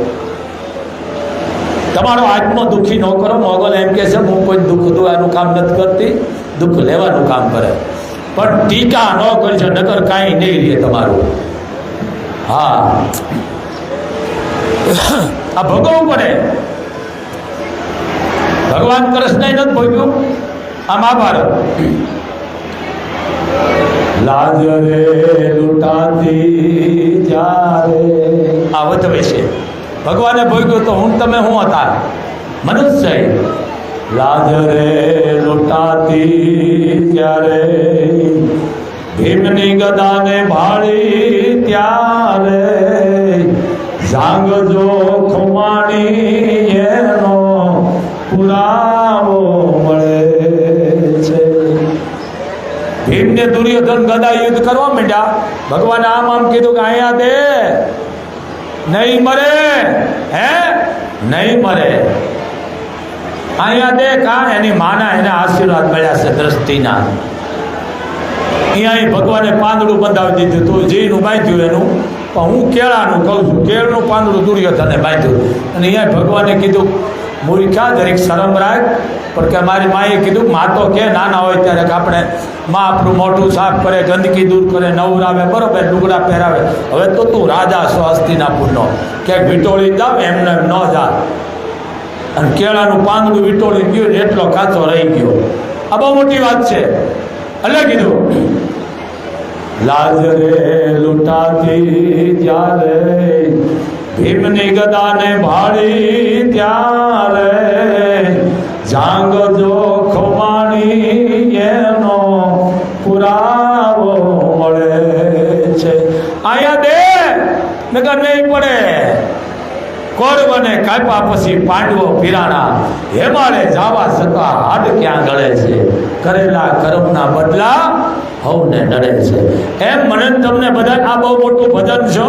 તમારો આત્મા દુઃખી ન કરો. મોગલ એમ કહે છે હું કોઈ દુઃખ દેવાનું કામ નથી કરતી, દુઃખ લેવાનું કામ કરે. પણ ટીકા ન કરજો, નકર કાંઈ નહીં રહે તમારું. હા, આ ભોગવવું પડે. ભગવાન કૃષ્ણએ નથી ભોગ્યું. આ મહાભારત. લાજ રે લૂંટાતી જ્યારે આ વધવે છે. ભગવાને ભોગ્યું તો હું તમે હું હતા મનુષ્ય. લાજ રે લૂંટાતી ત્યારે ભીમની ગદાને ભાળી ત્યારે જાંગજો ખુમાણી એનો પુરાવો મળે છે. ભીમને દુર્યોધન ગદા યુદ્ધ કરવા માંડ્યા. ભગવાને આમ કીધું કે અહીંયા દે, નહીં મરે. હે, નહીં મરે. અહીંયા દે. કા એની માના એને આશીર્વાદ મળ્યા છે દ્રષ્ટિના. અહીંયા ભગવાને પાંદડું બંધાવી દીધું. તું જીનું બાંધ્યું એનું, પણ હું કેળાનું કહું છું. કેળનું પાંદડું દુર્યોધને બાંધ્યું. અને અહીંયા ભગવાને કીધું મૂર્ખા દરેક શરમ રાખ. પણ કે મારી માએ કીધું મા તો કે નાના હોય ત્યારે કે આપણે મા આપણું મોઢું સાફ કરે, ગંદકી દૂર કરે, નવરાવે, બરોબર, લુગડા પહેરાવે. હવે તો તું રાજા છો હસ્તિનાપુરનો, ક્યાંક વિટોળી જાવ એમને એમ ન જા. અને કેળાનું પાંદડું વિટોળી ગયું એટલો કાચો રહી ગયો. આ બહુ મોટી વાત છે. એટલે કીધું લાજ રે લૂંટાતી ત્યારે ભીમની ગદાને ભાળી ત્યારે જાંગજો ખુમાણી એનો પુરાવો મળે છે. અહીંયા દે નગર નહીં પડે. કૌરવને કાપ્યા પછી પાંડવો પીરાણા. હેમાળે જાવા છતાં હાડ ક્યાં ગળે છે. કરેલા કર્મના બદલા હવને નડે છે. એમ મને તમને બધા આ બહુ મોટું ભજન છો.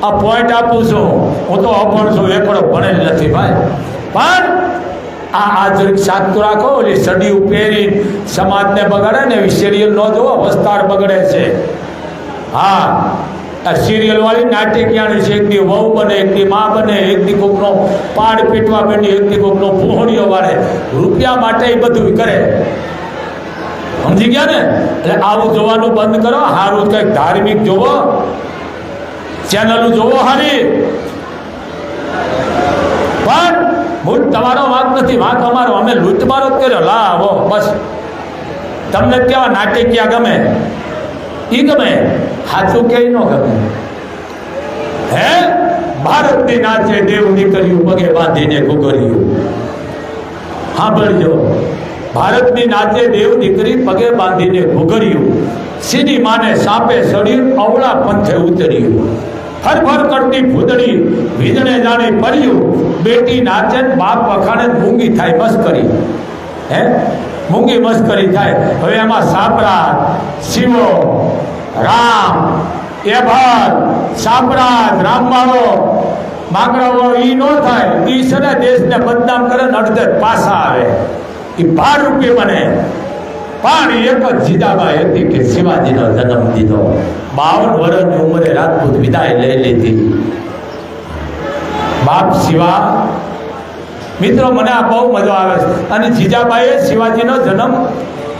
આ પોઈન્ટ આપું છું. હું તો અભણ છું, એકડો ભણેલ નથી ભાઈ. પણ આ જરીક સાચું રાખો. ઓલી સડી ઉપેરી સમાજને બગાડે ને એવી સિરિયલ ન જોવો, વસ્તાર બગડે છે. હા, આ સિરિયલ વાળી નાટ્યકિયાણી છે. એક દી વહુ બને, એક દી મા બને, એક દી કોકનો પાડ પીટવા માંડી, એક દી કોકનો પૂહણીઓ વાળે. રૂપિયા માટે એ બધું કરે. સમજી ગયા ને? એટલે આવું જોવાનું બંધ કરો. સારું કંઈક ધાર્મિક જોવો, ચેનલ જોવો હારી. પણ મૂળ તમારો વાંક નથી, વાંક અમારો. અમે લૂંટમારો જ કર્યો. લાવો બસ. તમને કેવા નાટકીયા ગમે એ ગમે, સાચું કે ન ગમે. હે, ભારતની નાચે દેવ નીકળ્યું, પગે બાંધીને ઘૂઘર્યું. સાંભળજો, ભારતની નાચે દેવ દીકરી પગે બાંધીને ઘૂઘર્યું. સીધી માને સાપે સડ્યું, અવળા પંથે ઉતર્યું. ફરફર કરતી ભૂતળી વીજળે જાણે પડ્યું. બેટી નાચે બાપ વખાણે મૂંગી થાય મસ્કરી. હે, મૂંગી મસ્કરી થાય. હવે એમાં સાપરા, શિવો, રામ, એભર, સાપરાજ, રામવાળો, માગરાવાળો ઈ ન થાય. ઈ સદા દેશને બદનામ કરે ને અડધે પાછા આવે. એ 12 રૂપિયા બને. પણ એક જ જીજાબાઈ હતી કે શિવાજીનો જન્મ દીધો. 52 વર્ષની ઉંમરે રાજપૂત વિદાય લઈ લીધી. બાપ શિવા. મિત્રો, મને આ બહુ મજા આવે છે. અને જીજાબાઈએ શિવાજીનો જન્મ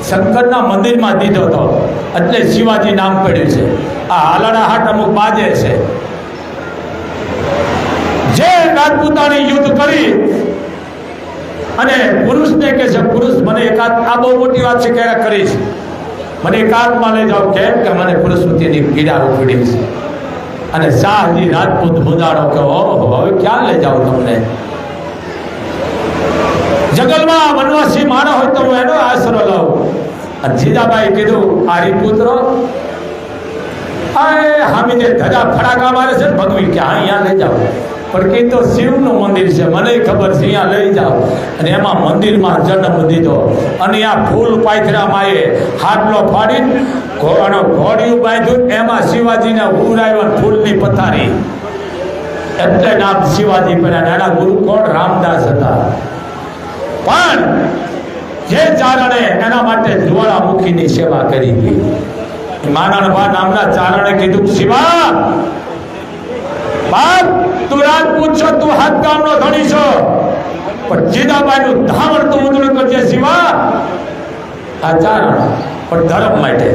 શંકરના મંદિરમાં દીધો હતો, એટલે શિવાજી નામ પડ્યું છે. આ હાલડા હાટ અમુક બાજે છે. જે રાજપૂતાણી યુદ્ધ કરી અને પુરુષને કહે છે, પુરુષ મને એકાદ, આ બહુ મોટી વાત છે, ક્યારે કરીશ, મને એકાદમાં લઈ જાઓ. કેમ કે મને પુરુષવતીની પીડા ઉપડી છે. અને શાહજી રાજપૂત મુદાડો કે ઓહો, હવે ક્યાં લઈ જાઓ તમને? જંગલમાં વનવાસી માણસ હોય તો હું એનો આશરો લઉં. અને જીજાબાઈ કીધું, આ પુત્ર હામીને ધજા ફડાકા મારે છે ને ભગવી, કે અહીંયા લઈ જાઓ. પણ કે તો શિવનું મંદિર છે, મને ખબર છે, અહીંયા લઈ જાઓ. અને એમાં મંદિરમાં જન્મ દીધો. અને આ ફૂલ પાથરામાં એ હાટલો ફાડીને ઘોડિયું બાંધ્યું. એમાં શિવાજીને ઉરાવ્યો, ફૂલની પથારી. એટલે નામ શિવાજી પડ્યા. એના ગુરુ કોણ? રામદાસ હતા. પણ જે ચારણે એના માટે જ્વાળામુખીની સેવા કરી હતી. માનણભા નામના ચારણે કીધું, શિવા બાપ તું રાજપૂત છો, તું હાથ ગામનો ધણી છો, પણ જીજાબાઈનું ધાવણ તું ઉજળું કરજે શિવા. આ ચારણ પણ ધર્મ માટે.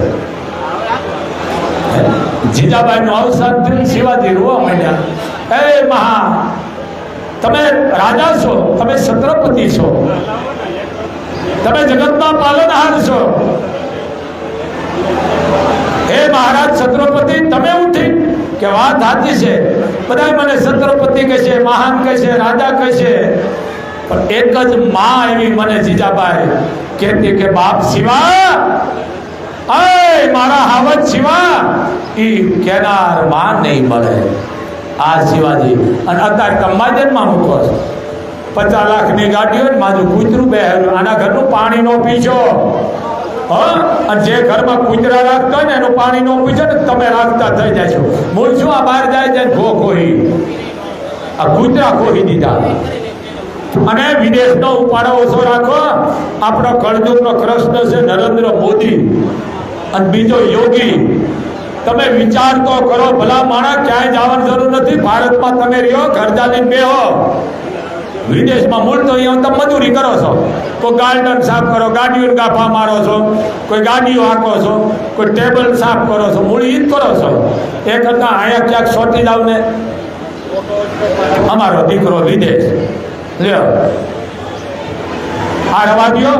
જીજાબાઈનું અવસાન થયું, શિવાજી રોવા માંડ્યા. એ મહા, તમે રાજા છો, તમે છત્રપતિ છો, તમે જગતના પાલનહાર છો. હે મહારાજ છત્રપતિ, તમે ઉઠી કે વાત સાચી છે, બધા મને છત્રપતિ કહે છે, મહાન કહે છે, રાજા કહે છે, પણ એક જ માં એવી મને જીજાબાઈ કહેતી કે બાપ શિવા, અય મારા હાવજ શિવા, ઈ કેનાર માં નહીં મળે. આ શિવાજી અને અત્યારે કમાજનમાં મૂકો છો 50 લાખની ગાડીઓ, મારું કૂતરું બેહેલું, આના ઘરનું પાણી નો પીછો. અને જે ઘરમાં કૂતરા રાખતા હોય ને એનું પાણી નો પીછો ને તમે રાખતા થઈ જાય છો. મૂળ શું આ બહાર જાય છે ઘો ખોહી, આ કૂતરા ખોહી દીધા. અને વિદેશનો ઉપાડો ઓછો રાખો. આપણો કળયુગનો કૃષ્ણ છે નરેન્દ્ર મોદી અને બીજો યોગી. તમે વિચાર તો કરો, ભલા માણસ ક્યાંય જવાની જરૂર નથી, ભારતમાં તમે રહ્યો, ઘર ચાલીને બેહો. વિદેશમાં મૂળ તો અહીંયા તમે મજૂરી કરો છો, કોઈ ગાર્ડન સાફ કરો, ગાડીઓ ગાફા મારો છો, કોઈ ગાડીઓ હાંકો છો, કોઈ ટેબલ સાફ કરો છો, મૂળ ઈ જ કરો છો. એ કરતા અહીંયા ક્યાંક સોટી જાવ ને, અમારો દીકરો વિદેશ લ્યો આ રવા દ્યો.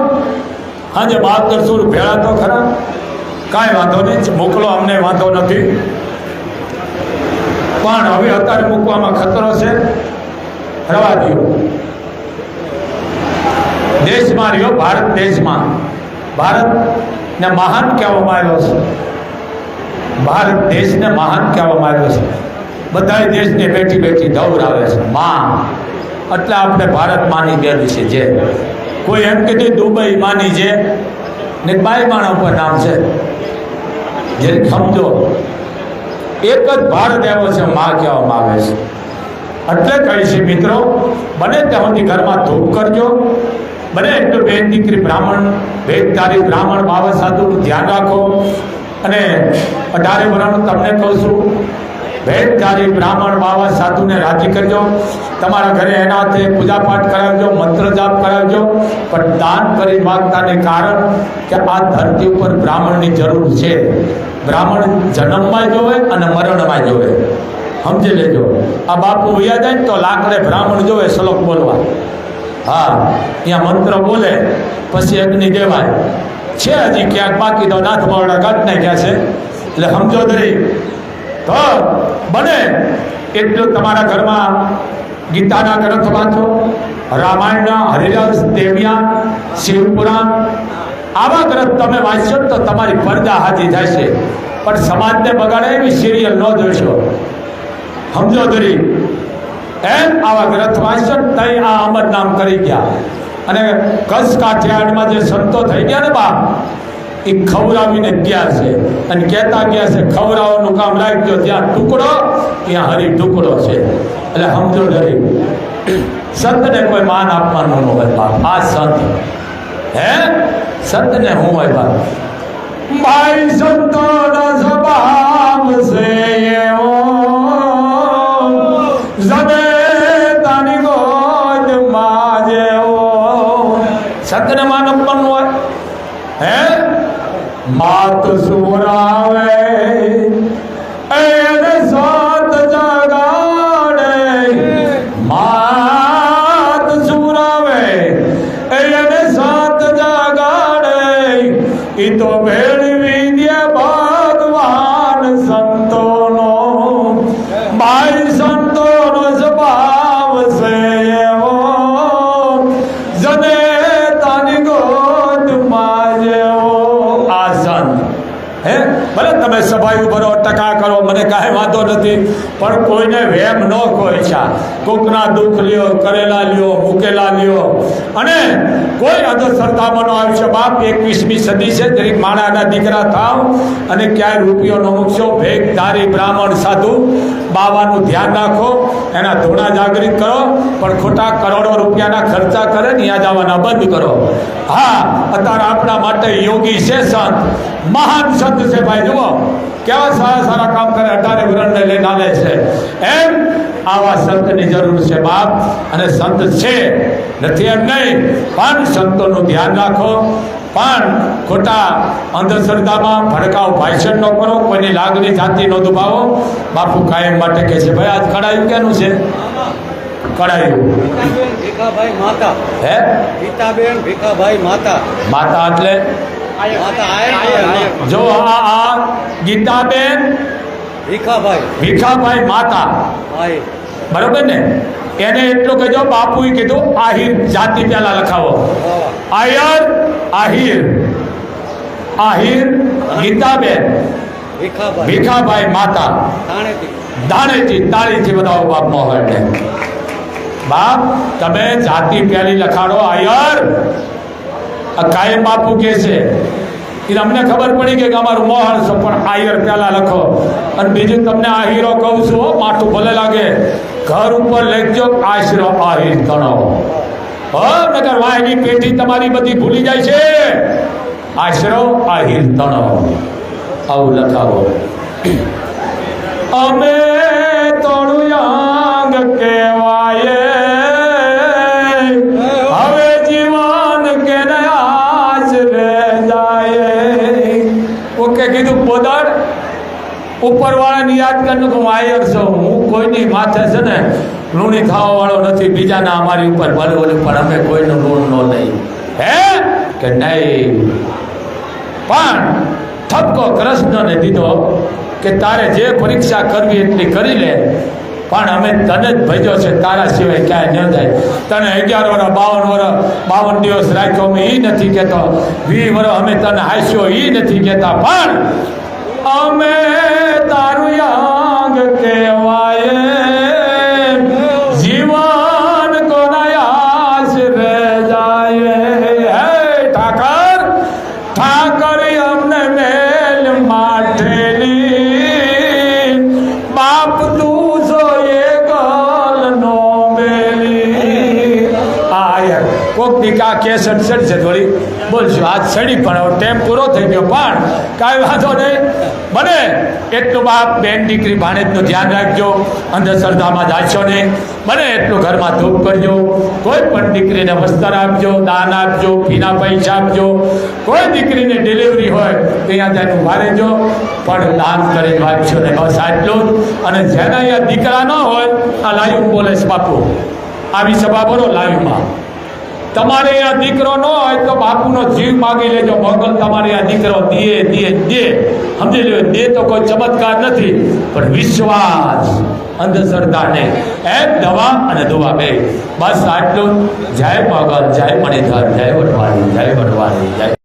હાજે 72 ભેળા તો ખરા, કાંઈ વાંધો નહીં, મોકલો, અમને વાંધો નથી, પણ હવે અત્યારે મૂકવામાં ખતરો છે, રવા દ્યો. દેશમાં રહ્યો, ભારત દેશમાં, ભારતને મહાન કહેવામાં આવ્યો છે, ભારત દેશને મહાન કહેવામાં આવ્યો છે. બધા દેશને બેઠી બેઠી દૌરાવે છે માં, એટલે આપણે ભારત માની ગયેલું છે. જે કોઈ એમ કીધું દુબઈ માની છે ને બાઈ માણા ઉપર નામ છે, જે સમજો એક જ ભારત એવો છે માં કહેવામાં આવે છે. એટલે કહી છે મિત્રો, બને ત્યાં સુધી ઘરમાં ધૂપ કરજો, બને એટલું બેન દીકરી બ્રાહ્મણ, વેદધારી બ્રાહ્મણ બાબા સાધુનું ધ્યાન રાખો. અને 18 વર્ષનું તમને કહું છું, વેદધારી બ્રાહ્મણ બાબા સાધુને રાજી કરજો. તમારા ઘરે એના હાથે પૂજા પાઠ કરાવજો, મંત્ર જાપ કરાવજો, પણ દાન કરી માગતાને કારણ કે આ ધરતી ઉપર બ્રાહ્મણની જરૂર છે. બ્રાહ્મણ જન્મમાં જોવે અને મરણમાં જોવે, સમજી લેજો. આ બાપુ વૈયા જાય ને તો લાકડે બ્રાહ્મણ જોવે શ્લોક બોલવા. હા, અહીંયા મંત્ર બોલે પછી અગ્નિ દેવાય છે. હજી ક્યાંક બાકી તો નાથ મોરડા કાઢ નાખ્યા છે, એટલે સમજો દરી. તો બને એટલું તમારા ઘરમાં ગીતાના ગ્રંથ વાંચો, રામાયણના, હરિદાસ, દેવ્યાન, શિવપુરાણ, આવા ગ્રંથ તમે વાંચશો તો તમારી પડદા હાજી થશે. પણ સમાજને બગાડે એવી સિરિયલ ન જોશો, સમજો દરી. એમ આવા ગ્રંથ વાંચશો તઈ આ અમર નામ કરી ગયા. અને કચ્છ કાઠિયાવાડમાં જે સંતો થઈ ગયા ને બાપ, એ ખવડાવીને ગયા છે અને કહેતા ગયા છે ખવડાવવાનું કામ રાખજો, જ્યાં ટુકડો ત્યાં હરી ટુકડો છે. એટલે સમજો દરેક સંતને કોઈ માન આપવાનું ન હોય બાપ. આ સંત હે, સંતને હું હોય બાપ, ભાઈ સંતોનો સ્વભાવ છે એવો, જમે તાની ગોદમાં જેવો. સંતને માન આપવાનું હોય. હે માત સુરાવે એને સાત જગાડે, માત સુરાવે એને સાત જગાડે, ઈ તો ભેળવી દે ભગવાન સંતોનો. ભાઈ સંતોનો સ્વભાવ છે એવો, જને તાની ગોદમાં જેવો. આ સંત હે, ભલે તમે સભાઈ ભરો, ટકા કરો, મને કાંઈ વાંધો નથી, પણ કોઈને વેમ ન કોઈ છે. કોકના દુઃખ લ્યો, કરેલા લ્યો, મૂકેલા લ્યો, અને કોઈ અંધશ્રદ્ધામાં ન આવશે બાપ. 21મી સદી છે, દરેક માણાના દીકરા થાવ અને ક્યાંય રૂપિયો ન મૂકશો. ભેખધારી બ્રાહ્મણ સાધુ બાવાનું ધ્યાન રાખો, એના ધૂણા જાગૃત કરો, પણ ખોટા કરોડો રૂપિયાના ખર્ચા કરે ને ત્યાં જવાના બંધ કરો. હા, અત્યારે આપણા માટે યોગી છે સંત, મહાન સંત છે ભાઈ. જુઓ કેવા સારા સારા કામ કરે, 18 વરણને લઈને આલે છે. એમ આવા સંતની જરૂર છે બાપ. અને સંત છે નથી એમ નહીં, પણ સંતોનું ધ્યાન રાખો. પણ ખોટા અંધશ્રદ્ધામાં ભડકાવ ભાષણ ન કરો, કોઈની લાગણી જાતિ ન દુભાવો. બાપુ કાયમ માટે કહે છે ભાઈ આજ કડાયું કેનું છે? કડાયું ગીતાબેન ભીખાભાઈ માતા. હે ગીતાબેન ભીખાભાઈ માતા. માતા એટલે માતા આયર. જો આ ગીતાબેન ભીખાભાઈ માતા, આયર. બરોબર ને? એને એટલું કહેજો, બાપુએ કીધું આહિર જાતિ પહેલા લખાવો. આયર આહિર, આહિર ગીતાબેન ભીખાભાઈ માતા, દાણેથી તાળીથી બતાવો બાપ મોહનને. બાપ તમે જાતિ પહેલી લખાડો આયર. આ કાયમ બાપુ કે છે એટલે અમને ખબર પડી કે અમારું મોહન છે, પણ આયર પહેલા લખો. અને બીજું તમને આહિરો કહું છું, માથું ભલે લાગે, ઘર ઉપર લખજો આશરો આહિર તણો. નગર વાયની પેઢી તમારી બધી ભૂલી જાય છે. આશરો આહિર તણો આવું લખાવો. અમે તણુયાંગ કહેવાય, હવે જીવન કે આશરે જાય. ઓકે કીધું પોદર ઉપરવાળાની યાદ કરનું કે હું આયર છું, હું કોઈની માથે છે ને લૂણી થવા વાળો નથી. બીજાના અમારી ઉપર ભલે ઓલું, પણ અમે કોઈનું લૂણ ન લઈ. હે કે નહીં? પણ ઠપકો કૃષ્ણને દીધો કે તારે જે પરીક્ષા કરવી એટલી કરી લે, પણ અમે તને જ ભજ્યો છે, તારા સિવાય ક્યાંય ન જાય. તને 11 વર્ષ 52 દિવસ રાખ્યો અમે એ નથી કહેતો, 20 વર્ષ અમે તને હાસ્યો એ નથી કહેતા, પણ અમે તારું યાગ કહેવાય, જીવન કોના આશરે જાય. હે ઠાકર ઠાકર અમને મેલ માઠેલી, બાપ તું જોઈએ ગલ નો મેલી. આયર કોક દીકા કેસર ચડશે થોડી બોલશું આજ સડી, પણ હવે ટેમ પૂરો થઈ ગયો. પણ કાંઈ વાંધો નહીં, બને એટલું બાપ બેન દીકરી ભાણેજનું ધ્યાન રાખજો, અંધશ્રદ્ધામાં જાશો નહીં. બને એટલું ઘરમાં ધૂપ કરજો, કોઈ પણ દીકરીને વસ્ત્ર આપજો, દાન આપજો, ફીના પૈસા આપજો. કોઈ દીકરીની ડિલિવરી હોય ત્યાં તેનું વારેજો, પણ દાન કરીને વાંચશો ને. બસ આટલું જ. અને જેના અહીંયા દીકરા ન હોય, આ લાઈવ બોલે છે બાપુ, આવી સભા બોલો લાઈવમાં. તમારે અહીંયા દીકરો ન હોય તો બાપુનો જીવ માગી લેજો, મોગલ તમારે અહીંયા દીકરો દે સમજી લો. દે તો કોઈ ચમત્કાર નથી, પણ વિશ્વાસ, અંધશ્રદ્ધા નહીં. એમ દવા અને દુવા બે. બસ આટલું. જય મોગલ, જય મણિધર, જય વડવાણી, જય વડવાણી, જય